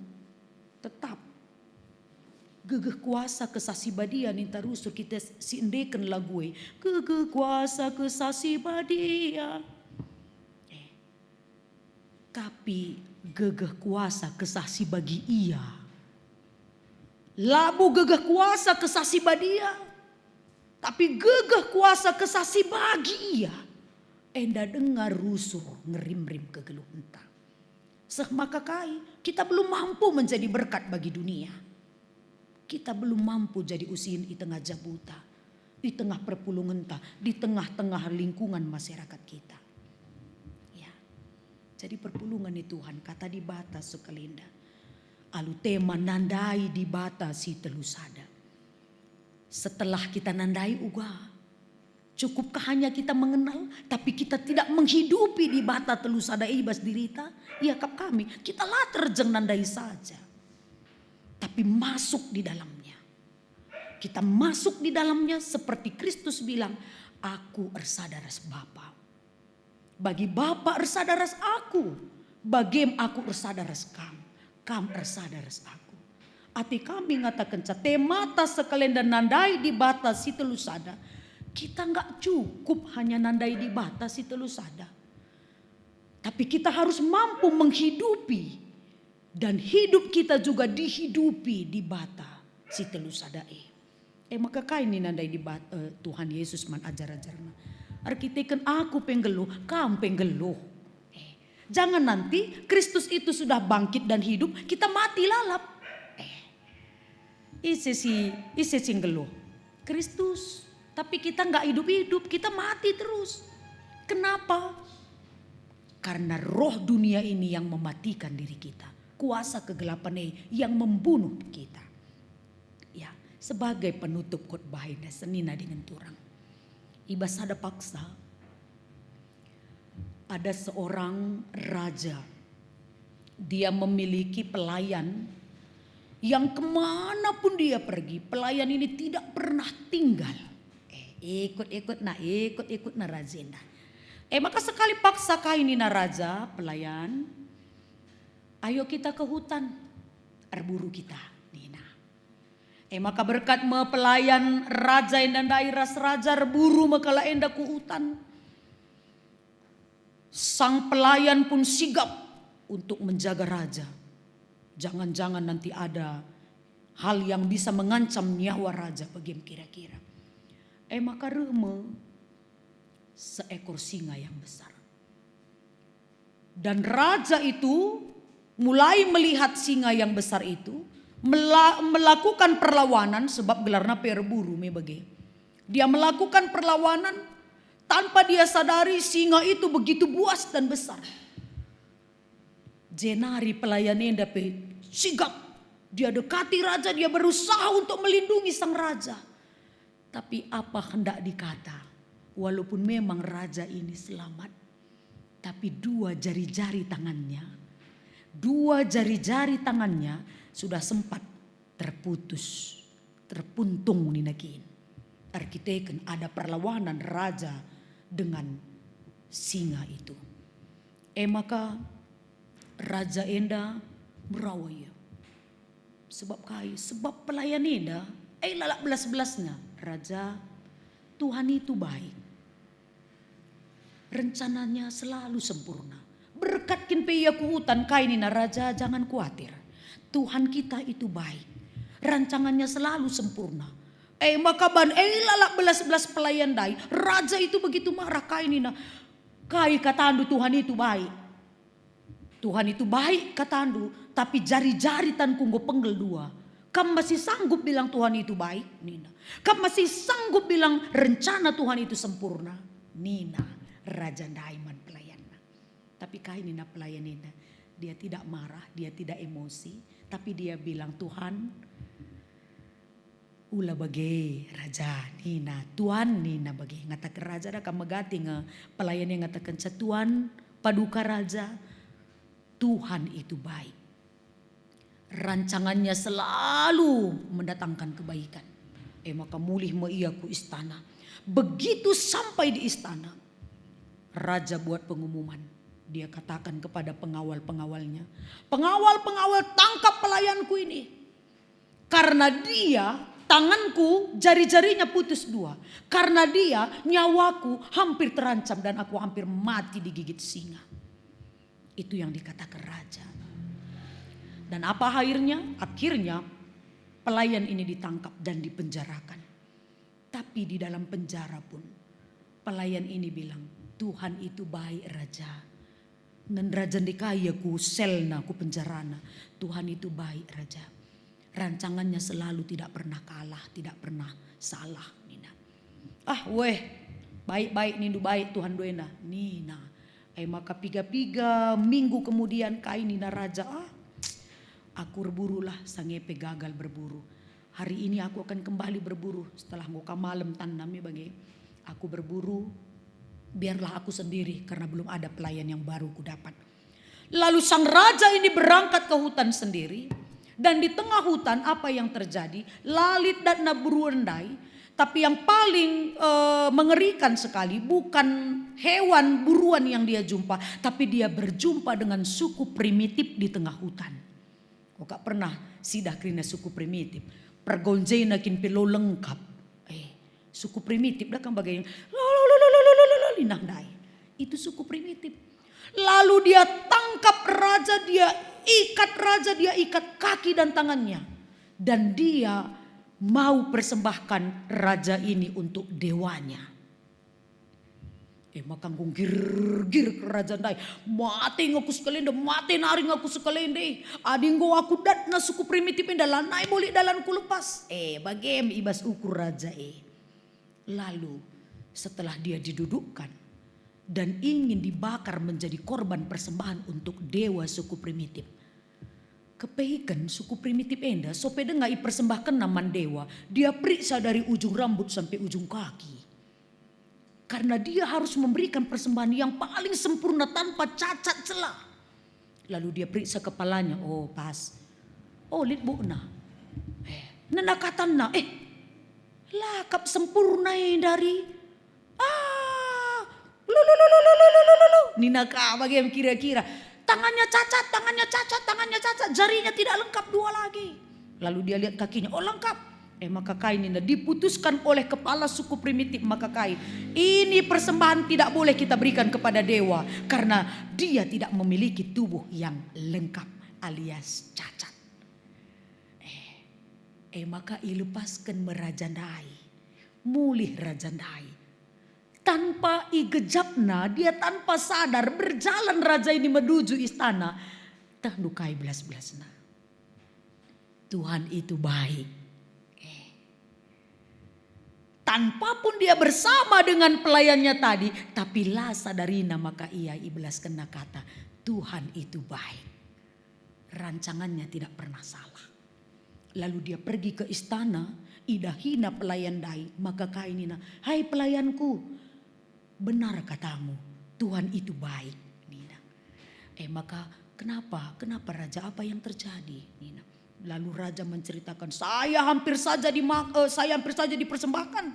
tetap gegeh kuasa kesasibadia ninta rusur kita sindekan lague. Gegeh kuasa kesasibadia. Tapi gegeh kuasa kesasi bagi ia. Labu gegeh kuasa kesasi badia. Tapi gegeh kuasa kesasi bagi ia. Enda dengar rusur ngerim-rim kegeluh entah. Maka kai kita belum mampu menjadi berkat bagi dunia. Kita belum mampu jadi usin di tengah jabuta. Di tengah perpulungan entah. Di tengah-tengah lingkungan masyarakat kita. Jadi perpulungan ni Tuhan kata di batas sukalinda. Alu tema nandai di batas si telusada. Setelah kita nandai uga. Cukupkah hanya kita mengenal, tapi kita tidak menghidupi di bata telu sada ibas dirita? Iya kap kami, kita lah terjeng nandai saja. Tapi masuk di dalamnya. Kita masuk di dalamnya seperti Kristus bilang, aku ersadaras Bapa. Bagi Bapa ersadaras aku, bagem aku ersadaras kam ersadaras aku. Ati kami ngatakan temata sekalian dan nandai di bata si telu sada. Kita nggak cukup hanya nandai di bata si telu sada. Tapi kita harus mampu menghidupi. Dan hidup kita juga dihidupi di bata si telu sada maka kain ini nandai di bata Tuhan Yesus man ajar-ajarna. Arkiteken aku penggeluh, kam penggeluh. Jangan nanti Kristus itu sudah bangkit dan hidup, kita mati lalap. Ise ngeluh. Kristus, tapi kita nggak hidup-hidup, kita mati terus. Kenapa? Karena roh dunia ini yang mematikan diri kita. Kuasa kegelapan yang membunuh kita. Ya, sebagai penutup khotbah ini senina dengan turang. Ibas ada paksa. Ada seorang raja. Dia memiliki pelayan yang kemanapun dia pergi, pelayan ini tidak pernah tinggal. Ikut na raja. Maka sekali paksa kaini na raja pelayan, ayo kita ke hutan, berburu kita. Nina. Maka berkat me pelayan raja dan daerah raja berburu makala enda ku hutan. Sang pelayan pun sigap untuk menjaga raja. Jangan-jangan nanti ada hal yang bisa mengancam nyawa raja bagaimana kira-kira. Maka reme seekor singa yang besar. Dan raja itu mulai melihat singa yang besar itu melakukan perlawanan sebab gelarna perburu mebage. Dia melakukan perlawanan tanpa dia sadari singa itu begitu buas dan besar. Jenari pelayannya dapat sigap. Dia dekati raja, dia berusaha untuk melindungi sang raja. Tapi apa hendak dikata, walaupun memang raja ini selamat, tapi dua jari-jari tangannya sudah sempat terputus, terpuntung ninakin. Arkiteken ada perlawanan raja dengan singa itu. Maka raja enda merawaya. Sebab pelayan enda lalak belas-belasnya. Raja, Tuhan itu baik. Rencananya selalu sempurna. Berkat kin peia ku hutan kainina raja, jangan khawatir. Tuhan kita itu baik. Rancangannya selalu sempurna. Maka lalak belas-belas pelayan dai. Raja itu begitu marah kainina. Kai katandu Tuhan itu baik. Tuhan itu baik katandu. Tapi jari-jari tan kunggo penggel dua. Kamu masih sanggup bilang Tuhan itu baik? Nina. Kamu masih sanggup bilang rencana Tuhan itu sempurna? Nina, raja daiman pelayan. Tapi kain Nina pelayan Nina. Dia tidak marah, dia tidak emosi. Tapi dia bilang Tuhan, ulah bage raja Nina. Tuhan Nina bage. Ngatakan raja dah kamu gati nge pelayan yang ngatakan Tuhan paduka raja. Tuhan itu baik. Rancangannya selalu mendatangkan kebaikan. Maka mulih ia ku istana. Begitu sampai di istana, raja buat pengumuman. Dia katakan kepada pengawal-pengawalnya, pengawal-pengawal tangkap pelayanku ini. Karena dia, tanganku jari-jarinya putus dua. Karena dia, nyawaku hampir terancam dan aku hampir mati digigit singa. Itu yang dikatakan raja. Dan apa akhirnya? Akhirnya pelayan ini ditangkap dan dipenjarakan. Tapi di dalam penjara pun pelayan ini bilang, Tuhan itu baik raja. Dan raja dikaya ku selna ku penjarana. Tuhan itu baik raja. Rancangannya selalu tidak pernah kalah, tidak pernah salah. Nina. Baik-baik nindu baik Tuhan doena. Nina. Maka piga-piga minggu kemudian kain Nina raja. Aku berburulah sangepe gagal berburu. Hari ini aku akan kembali berburu setelah ngoka malam tanami bagi. Aku berburu, biarlah aku sendiri karena belum ada pelayan yang baru ku dapat. Lalu sang raja ini berangkat ke hutan sendiri. Dan di tengah hutan apa yang terjadi? Lalit dan buruandai. Tapi yang paling mengerikan sekali bukan hewan buruan yang dia jumpa. Tapi dia berjumpa dengan suku primitif di tengah hutan. Kok gak pernah sidah krina suku primitif. Pergonjena kin pelo lengkap. Suku primitif dah kan bagaimana. Linah dai. Itu suku primitif. Lalu dia tangkap raja, dia ikat kaki dan tangannya. Dan dia mau persembahkan raja ini untuk dewanya. Maka gir ke raja dai. Mati ngaku sekalian deh, mati nari ngaku sekalian deh. Adinggo aku datna suku primitif indah lanai boleh dalan ku lepas. Bagaimana ibas ukur raja Lalu setelah dia didudukkan dan ingin dibakar menjadi korban persembahan untuk dewa suku primitif. Kepeikan suku primitif enda sopeda ngai persembahkan naman dewa. Dia periksa dari ujung rambut sampai ujung kaki. Karena dia harus memberikan persembahan yang paling sempurna tanpa cacat celah. Lalu dia periksa kepalanya. Oh pas. Oh lit bukna. Nenakatan lakap sempurna dari Nina ka bagaimana kira-kira tangannya cacat, jarinya tidak lengkap 2 lagi. Lalu dia lihat kakinya, oh lengkap. Maka kain ini diputuskan oleh kepala suku primitif, maka kain ini persembahan tidak boleh kita berikan kepada dewa karena dia tidak memiliki tubuh yang lengkap alias cacat. Maka ilepaskan merajandai, mulih rajandai. Tanpa igejapna, dia tanpa sadar berjalan raja ini menuju istana. Tandukai belas-belasna. Tuhan itu baik. Tanpa pun dia bersama dengan pelayannya tadi, tapi lah sadarina maka ia iblas kena kata, Tuhan itu baik. Rancangannya tidak pernah salah. Lalu dia pergi ke istana, idahina pelayan dai, maka kainina, hai pelayanku, benar katamu, Tuhan itu baik. Nina. Maka kenapa raja, apa yang terjadi? Nina. Lalu raja menceritakan, saya hampir saja dipersembahkan.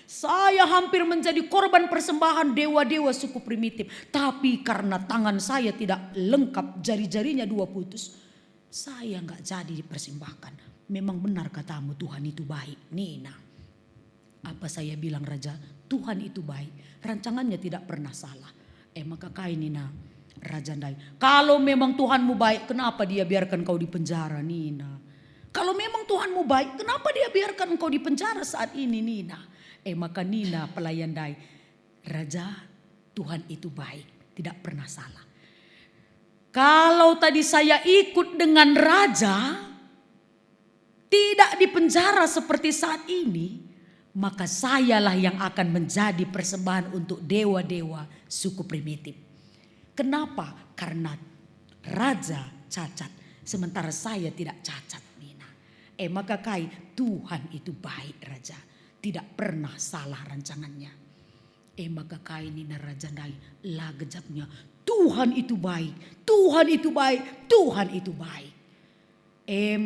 Saya hampir menjadi korban persembahan dewa-dewa suku primitif. Tapi karena tangan saya tidak lengkap, jari-jarinya 2 putus, saya nggak jadi dipersembahkan. Memang benar katamu, Tuhan itu baik. Nina, apa saya bilang raja? Tuhan itu baik. Rancangannya tidak pernah salah. Maka kain Nina, raja dai. Kalau memang Tuhanmu baik, kenapa dia biarkan kau di penjara, Nina? Kalau memang Tuhanmu baik, kenapa dia biarkan kau di penjara saat ini, Nina? Maka Nina pelayan dai, raja, Tuhan itu baik, tidak pernah salah. Kalau tadi saya ikut dengan raja, tidak di penjara seperti saat ini, maka sayalah yang akan menjadi persembahan untuk dewa-dewa suku primitif. Kenapa? Karena raja cacat, sementara saya tidak cacat, Nina. Maka Tuhan itu baik raja, tidak pernah salah rancangannya. Maka Nina raja dai, lah gejapnya, Tuhan itu baik, Tuhan itu baik, Tuhan itu baik.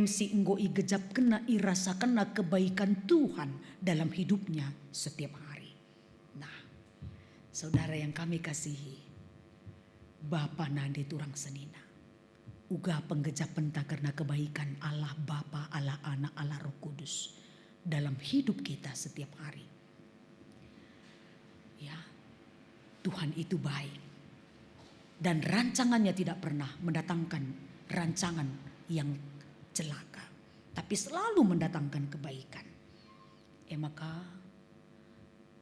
Si enggo igejap kena irasa kena kebaikan Tuhan dalam hidupnya setiap hari. Nah, saudara yang kami kasihi, Bapa nande turang senina, uga penggejap penta karena kebaikan Allah Bapa, Allah Anak, Allah Roh Kudus dalam hidup kita setiap hari. Ya, Tuhan itu baik dan rancangannya tidak pernah mendatangkan rancangan yang celaka, tapi selalu mendatangkan kebaikan. Maka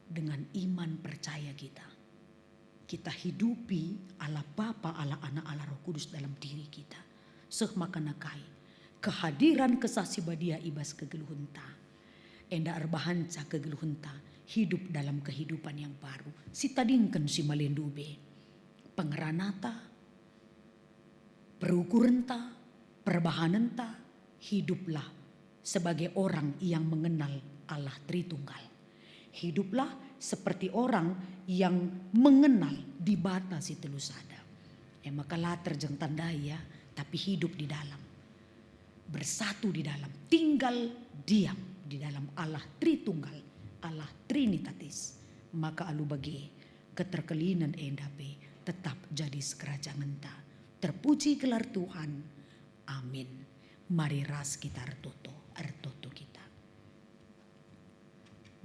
dengan iman percaya kita hidupi Allah Bapa, Allah Anak, Allah Roh Kudus dalam diri kita. Sehmakanakai kehadiran kesasi badia ibas kegeluhunta, enda arbahanca kegeluhunta, hidup dalam kehidupan yang baru. Si tadingken si malendube, pengeranata, perukurenta, perbahanenta, hiduplah sebagai orang yang mengenal Allah Tritunggal. Hiduplah seperti orang yang mengenal di bata si telu sada. Maka latar jeng tandai ya, tapi hidup di dalam. Bersatu di dalam, tinggal diam di dalam Allah Tritunggal, Allah Trinitatis. Maka alu bagi keterkelinan endape tetap jadi sekerajaan ta. Terpuji gelar Tuhan. Amin. Mari ras kita artoto kita.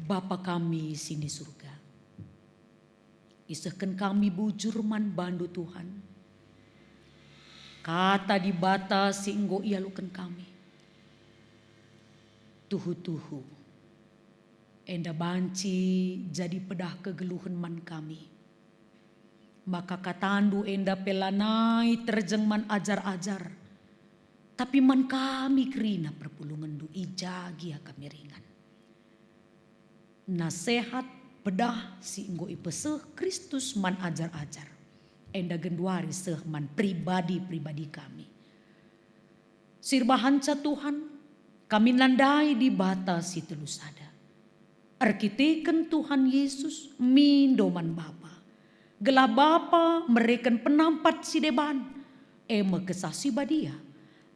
Bapa kami sini surga. Isahkan kami bujur man bandu Tuhan. Kata di bata singgo ialukan kami. Tuhu-tuhu. Enda banci jadi pedah kegeluhan man kami. Maka katandu enda pelanai terjeng man ajar-ajar. Tapi man kami kerina perpulungan du ijagia kami ringan. Nasehat pedah singgo ipeseh Kristus man ajar-ajar. Enda genduari sehman pribadi-pribadi kami. Sirbahanca Tuhan, kami nandai di bata si telu sada. Arkiteken Tuhan Yesus mindoman Bapa. Gelah Bapa mereken penampat si deban. Ema kesasi badia.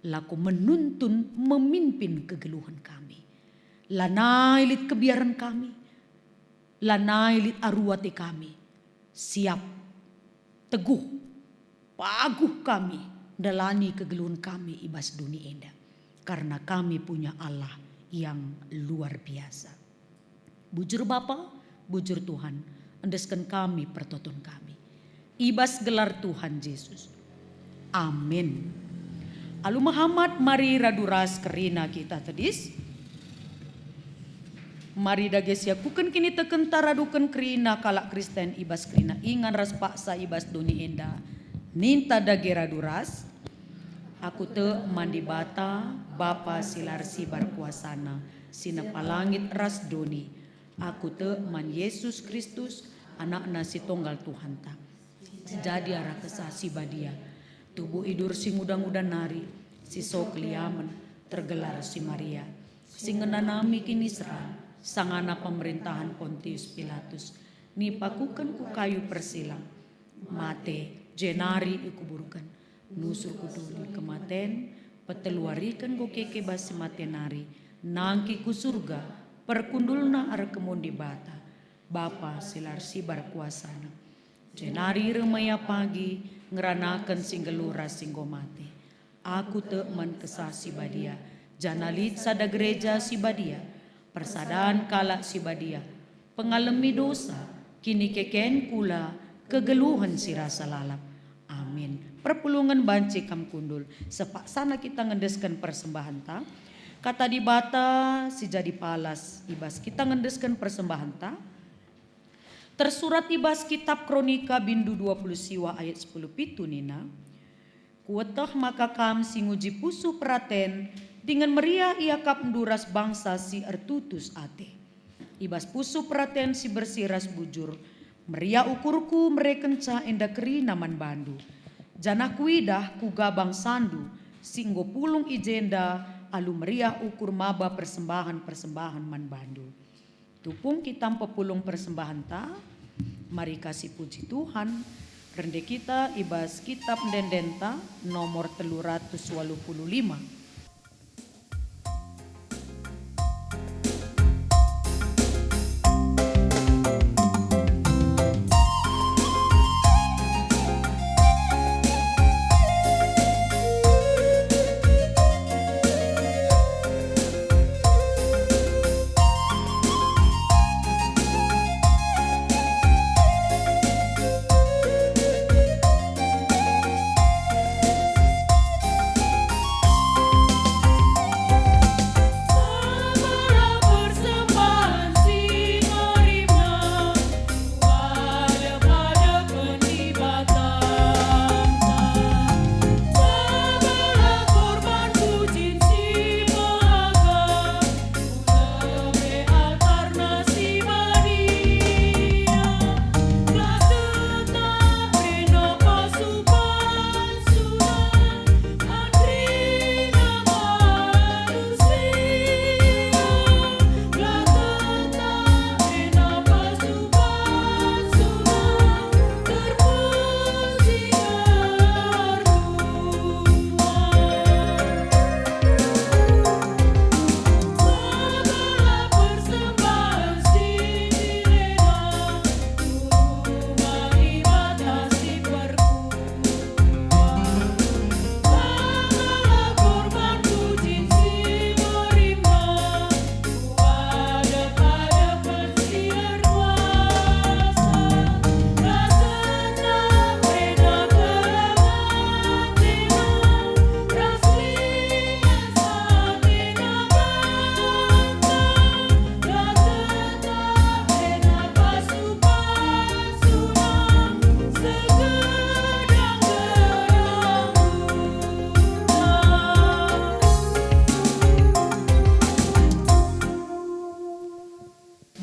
Laku menuntun memimpin kegeluhan kami. Lanai lit kebiaran kami. Lanai lit aruate kami. Siap. Teguh, paguh kami, dalani kegeluhan kami ibas dunia enda. Karena kami punya Allah yang luar biasa. Bujur Bapa, bujur Tuhan, endeskan kami pertoton kami. Ibas gelar Tuhan Yesus. Amin. Alu Muhammad mari raduras kerina kita tedis. Mari dages yakukan kini teken taradukan kerina kalak Kristen ibas kerina ingan ras paksa ibas duni enda ninta dagera duras aku te mandi bata Bapa silar sibar kuasana sina palangit ras doni aku te man Yesus Kristus anak nasi tunggal Tuhan ta jadi arah kesasi badia tubuh idur si muda-muda nari si sokliamen tergelar si Maria singenanami kini serang sangana pemerintahan Pontius Pilatus nipakukan ku kayu persilang mate jenari ikuburkan nusur kuduli kematen peteluarikan go keke basi matenari nangki ku surga perkundulna ar kemundi bata Bapa silar sibar kuasana jenari remaya pagi ngeranakan singgelura singgo mate aku te man kesasi badia janalit sada gereja si badia persadaan kalak si badia, pengalami dosa, kini keken kula, kegeluhan si rasa lalap. Amin. Perpulungan banci kam kundul, sepak sana kita ngendeskan persembahan ta. Kata di bata si jadi palas, ibas kita ngendeskan persembahan ta. Tersurat ibas kitab kronika bindu 20 siwa ayat 10 pitu nina. Kuatah maka kam singuji pusu peraten, dengan meriah ia kap menduras bangsa si ertutus ate. Ibas pusu peraten si bersiras bujur. Meriah ukurku merekenca enda keri naman bandu. Jana kuidah ku gabang sandu. Singgo pulung ijenda alu meriah ukur maba persembahan man bandu. Tupung kita pepulung persembahan ta. Mari kasih puji Tuhan. Rende kita ibas kitab dendenta nomor 385.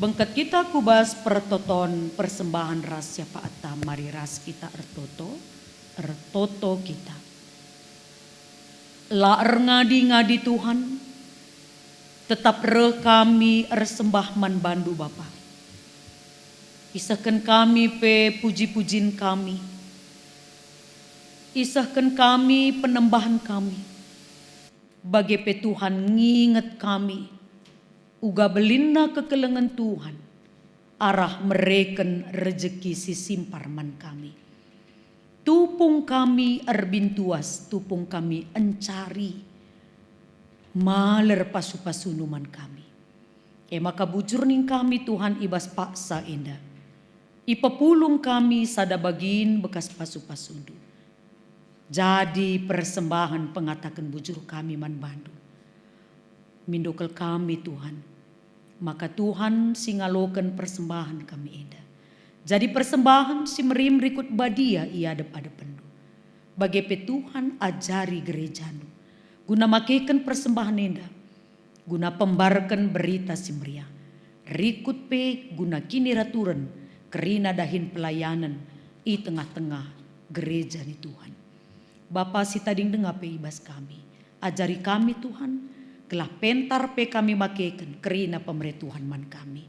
Bengket kita kubas pertoton persembahan ras siapa ata mari ras kita ertoto kita. La ngadi Tuhan, tetap kami sembah man bandu Bapa. Isahkan kami pe puji-pujin kami. Isahkan kami penembahan kami. Bagi pe Tuhan nginget kami. Uga belinda kekelengan Tuhan. Arah mereken rejeki si simparman kami. Tupung kami erbintuas, tupung kami encari. Maler pasu-pasunuman kami. Maka bujur ning kami Tuhan ibas paksa indah. Ipepulung kami sada bagin bekas pasu-pasundu. Jadi persembahan pengatakan bujur kami man bandu. Mindokel kami Tuhan. Maka Tuhan singalokan persembahan kami indah. Jadi persembahan si merim rikut badia ia adep pendu. Bagi pe Tuhan ajari gerejanu. Guna makekan persembahan indah. Guna pembarkan berita si meriah. Rikut pe guna kini raturan. Kerina dahin pelayanan. I tengah-tengah gereja ni Tuhan. Bapa si tading dengar pe ibas kami. Ajari kami Tuhan. Kelah pentar pe kami makekan. Kerina pemere Tuhan man kami.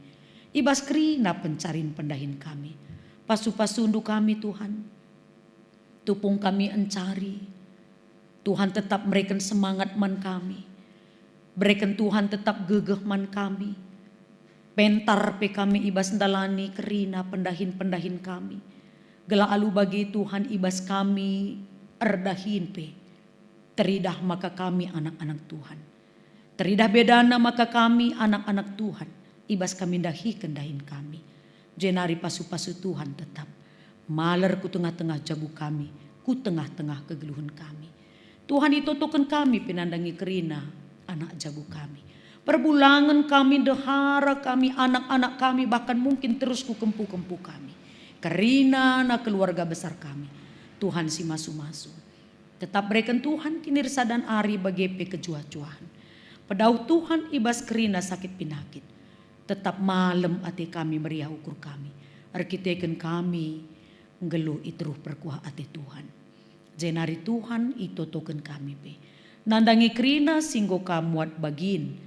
Ibas kerina pencarin pendahin kami. Pasu-pasundu kami Tuhan. Tupung kami encari. Tuhan tetap berikan semangat man kami. Berikan Tuhan tetap gegeh man kami. Pentar pe kami ibas ndalani kerina pendahin-pendahin kami. Gela alu bagi Tuhan ibas kami erdahin pe. Teridah maka kami anak-anak Tuhan. Teridah bedana maka kami anak-anak Tuhan. Ibas kami dahi kendahin kami. Jenari pasu-pasu Tuhan tetap. Maler ku tengah-tengah jagu kami. Ku tengah-tengah kegeluhan kami. Tuhan ditotokan kami penandangi kerina anak jagu kami. Perbulangan kami, dehara kami, anak-anak kami. Bahkan mungkin terus ku kempu-kempu kami. Kerina na keluarga besar kami. Tuhan si masu-masu. Tetap berikan Tuhan kinirsa dan ari bagi kejuah-juahan. Pedau Tuhan ibas kerina sakit pinakit. Tetap malam ati kami meriah ukur kami. Arkiteken kami ngeluh itruh perkuah ati Tuhan. Jenari Tuhan itotoken kami pe. Nandangi kerina singgo kamuat bagin.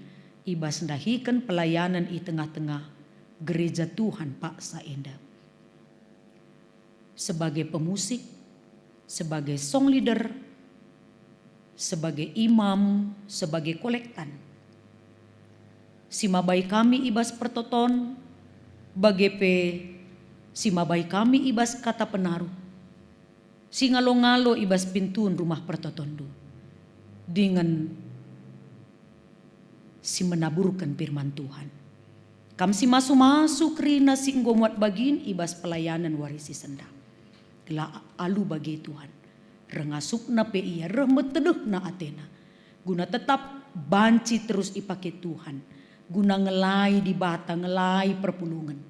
Ibas ndahikan pelayanan i tengah-tengah gereja Tuhan paksa indah. Sebagai pemusik, sebagai song leader, sebagai imam, sebagai kolektan. Simabai kami ibas pertoton, bagepe simabai kami ibas kata penaruh. Singalo-ngalo ibas pintun rumah pertotondu. Dengan si menaburkan firman Tuhan. Kam si masu-masu kerina singgo muat bagin ibas pelayanan warisi senda. Gela alu bagi Tuhan. Rengasuk na pe iya remetedeh na atena. Guna tetap banci terus ipake Tuhan. Guna ngelai di bata, ngelai perpulungan.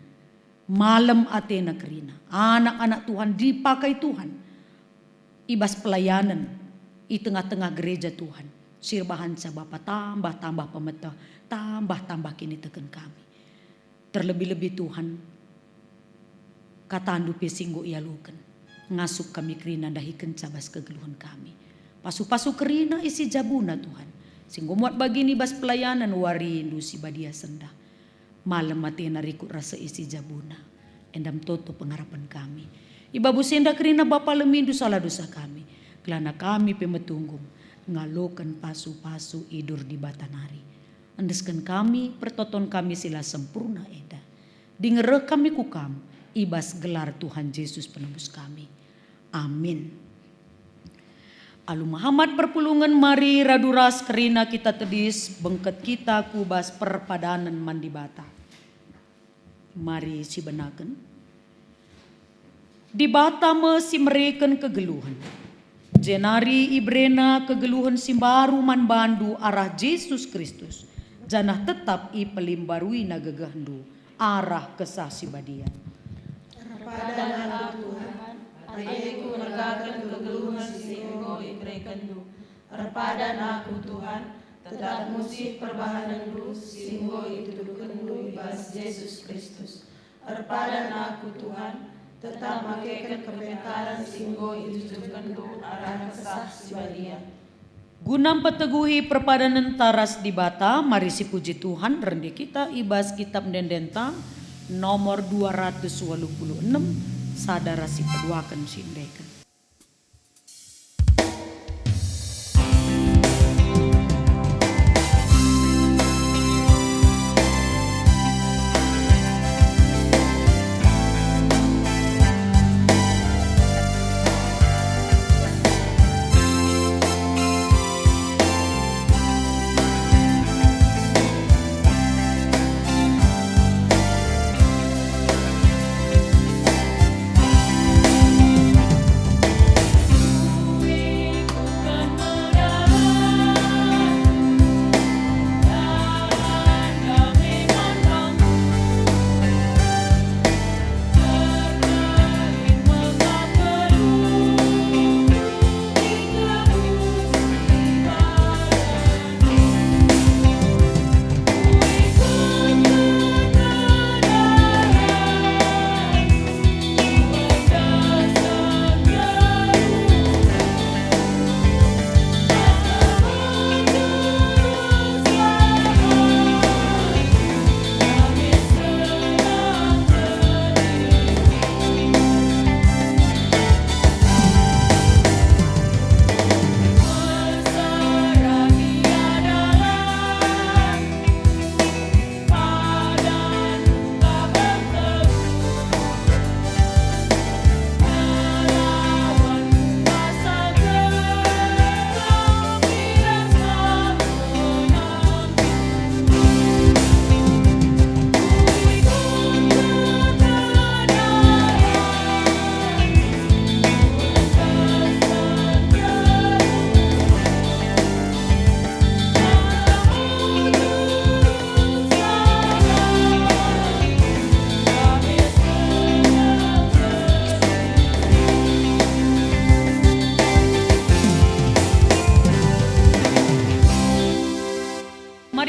Malam atena kerina. Anak-anak Tuhan dipakai Tuhan. Ibas pelayanan. I tengah-tengah gereja Tuhan. Sirbahan sa Bapa tambah-tambah pemetah. Tambah-tambah kini teken kami. Terlebih-lebih Tuhan. Katandu pesinggo ialukan. Ngasuk kami kerina dahikan cabas kegeluhan kami. Pasu-pasu kerina isi jabuna Tuhan. Singgo muat bagini bas pelayanan warindu si badia senda. Malam mati narikut rasa isi jabuna. Endam toto pengharapan kami. Ibabu senda kerina bapa lemindu salah dosa kami. Kelana kami pemetunggung. Ngalokan pasu-pasu idur di batanari. Andeskan kami pertoton kami sila sempurna eda. Dingereh kami kukam. Ibas gelar Tuhan Yesus penembus kami. Amin. Alu Muhammad perpulungan mari raduras kerina kita tedis bengket kita kubas perpadanan mandibata. Mari si benaken. Di bata me si mereken kegeluhan. Jenari ibrena kegeluhan si baru man bandu arah Yesus Kristus. Janah tetap i pelimbarui nagagahandu arah kesah si badia. Kepada Tuhan, ayeku negakan kegeluhan singgo ibrekendu. Erpadan aku Tuhan, tetap musik perbahanan du, singgo itu dukendu ibas Yesus Kristus. Erpadan aku Tuhan, tetap makaikan kebentaran singgo itu dukendu arah kesah sibadia. Guna peteguhi perpadanan taras di bata, mari si puji Tuhan rendi kita ibas kitab dendenta nomor 286, sadara si peduakan sindekan.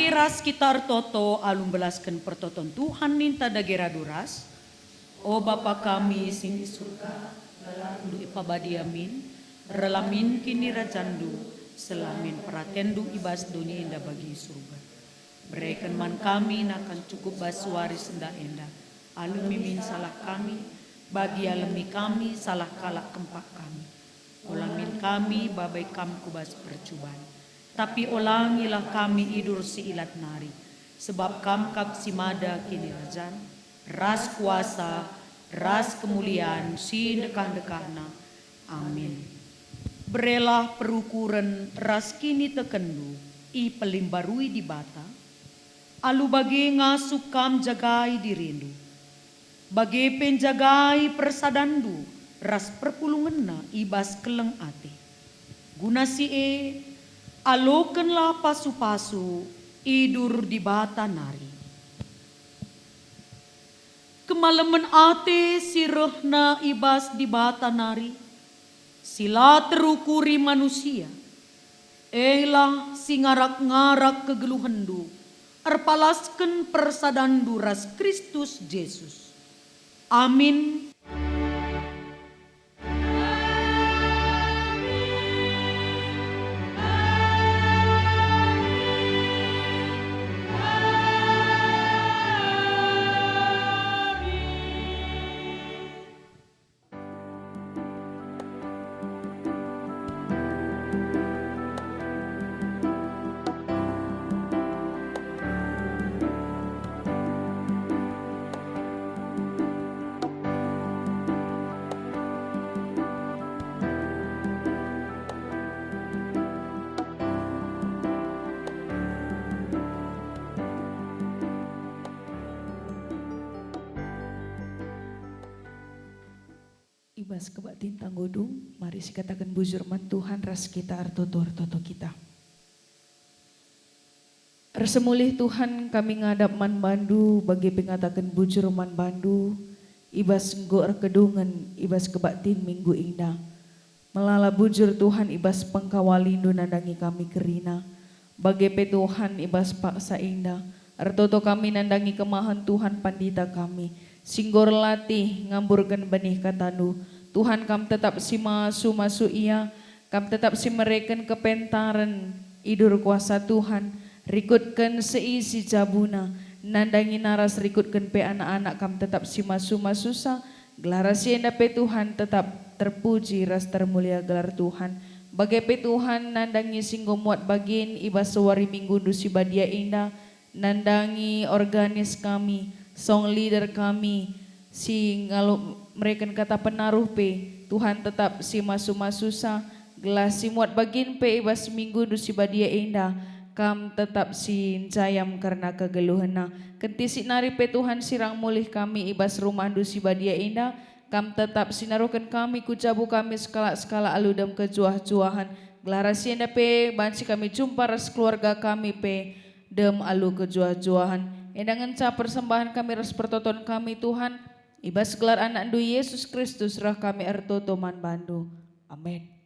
Ras kita toto alum belaskan pertoton Tuhan ninta dagera duras. O Bapa kami sing di surga, dalam du ipabadiamin, relamin kini rajandu, selamin peratendu ibas dunia indah bagi surga. Berikan man kami nakan cukup basuari senda enda, alumi min salah kami, bagi alami kami salah kalak kempak kami. Olamin kami babai kami kubas percubaan. Tapi olangilah kami idur si ilat nari, sebab kamkap si mada kini rajan, ras kuasa, ras kemuliaan, si dekah-dekahna. Amin. Berelah perukuran ras kini tekendu, i pelimbarui di bata, alu bagi ngasuk kam jagai dirindu, bagi penjagai persadandu, ras perpulungenna ibas keleng ate. Guna si alokenlah pasu-pasu idur di bata nari. Kemalaman ate sirehna ibas di bata nari, sila terukuri manusia. Elah singarak-ngarak kegeluhendu, erpalasken persadandu ras Kristus Yesus. Amin. Ibas kebak tintang godung, mari sikatakan bujurman Tuhan ras kita artotor toto kita. Ersemulih Tuhan kami ngadap man bandu bagi pengatakan bujurman bandu, ibas nggo kedungan, ibas kebak tin minggu indah. Melala bujur Tuhan ibas pengkawalindu nandangi kami kerina, Bagi pe Tuhan ibas paksa indah. Artoto kami nandangi kemahan Tuhan pandita kami. Singgor latih ngamburkan benih katanu. Tuhan kam tetap si masu ia. Kam tetap si mereken kepentaran idur kuasa Tuhan. Rikutkan seisi jabuna. Nandangi naras rikutkan pe anak-anak kam tetap si masu-masusa. Gelarasi enda pe Tuhan tetap terpuji ras termulia gelar Tuhan. Bagai pe Tuhan nandangi singgo muat bagin ibas sewari minggu dusi badia indah. Nandangi organis kami, song leader kami, si ngalu mereka kata penaruh pe. Tuhan tetap si masu-masusa. Gelas si muat bagin pe ibas minggu dusi badia indah. Kam tetap si jayam karena kegeluhena. Kenti si nari pe Tuhan sirang mulih kami ibas rumah dusi badia indah. Kam tetap sinaruhkan kami kucabu kami skala-skala aludam kejuah-juahan. Gelarasi enda pe bansi kami jumpa ras keluarga kami pe dem alu kejuah-juahan. Enda ngenca persembahan kami ras pertoton kami Tuhan. Ibas gelar anak ndu Yesus Kristus rah kami ertoto man bandu. Amin.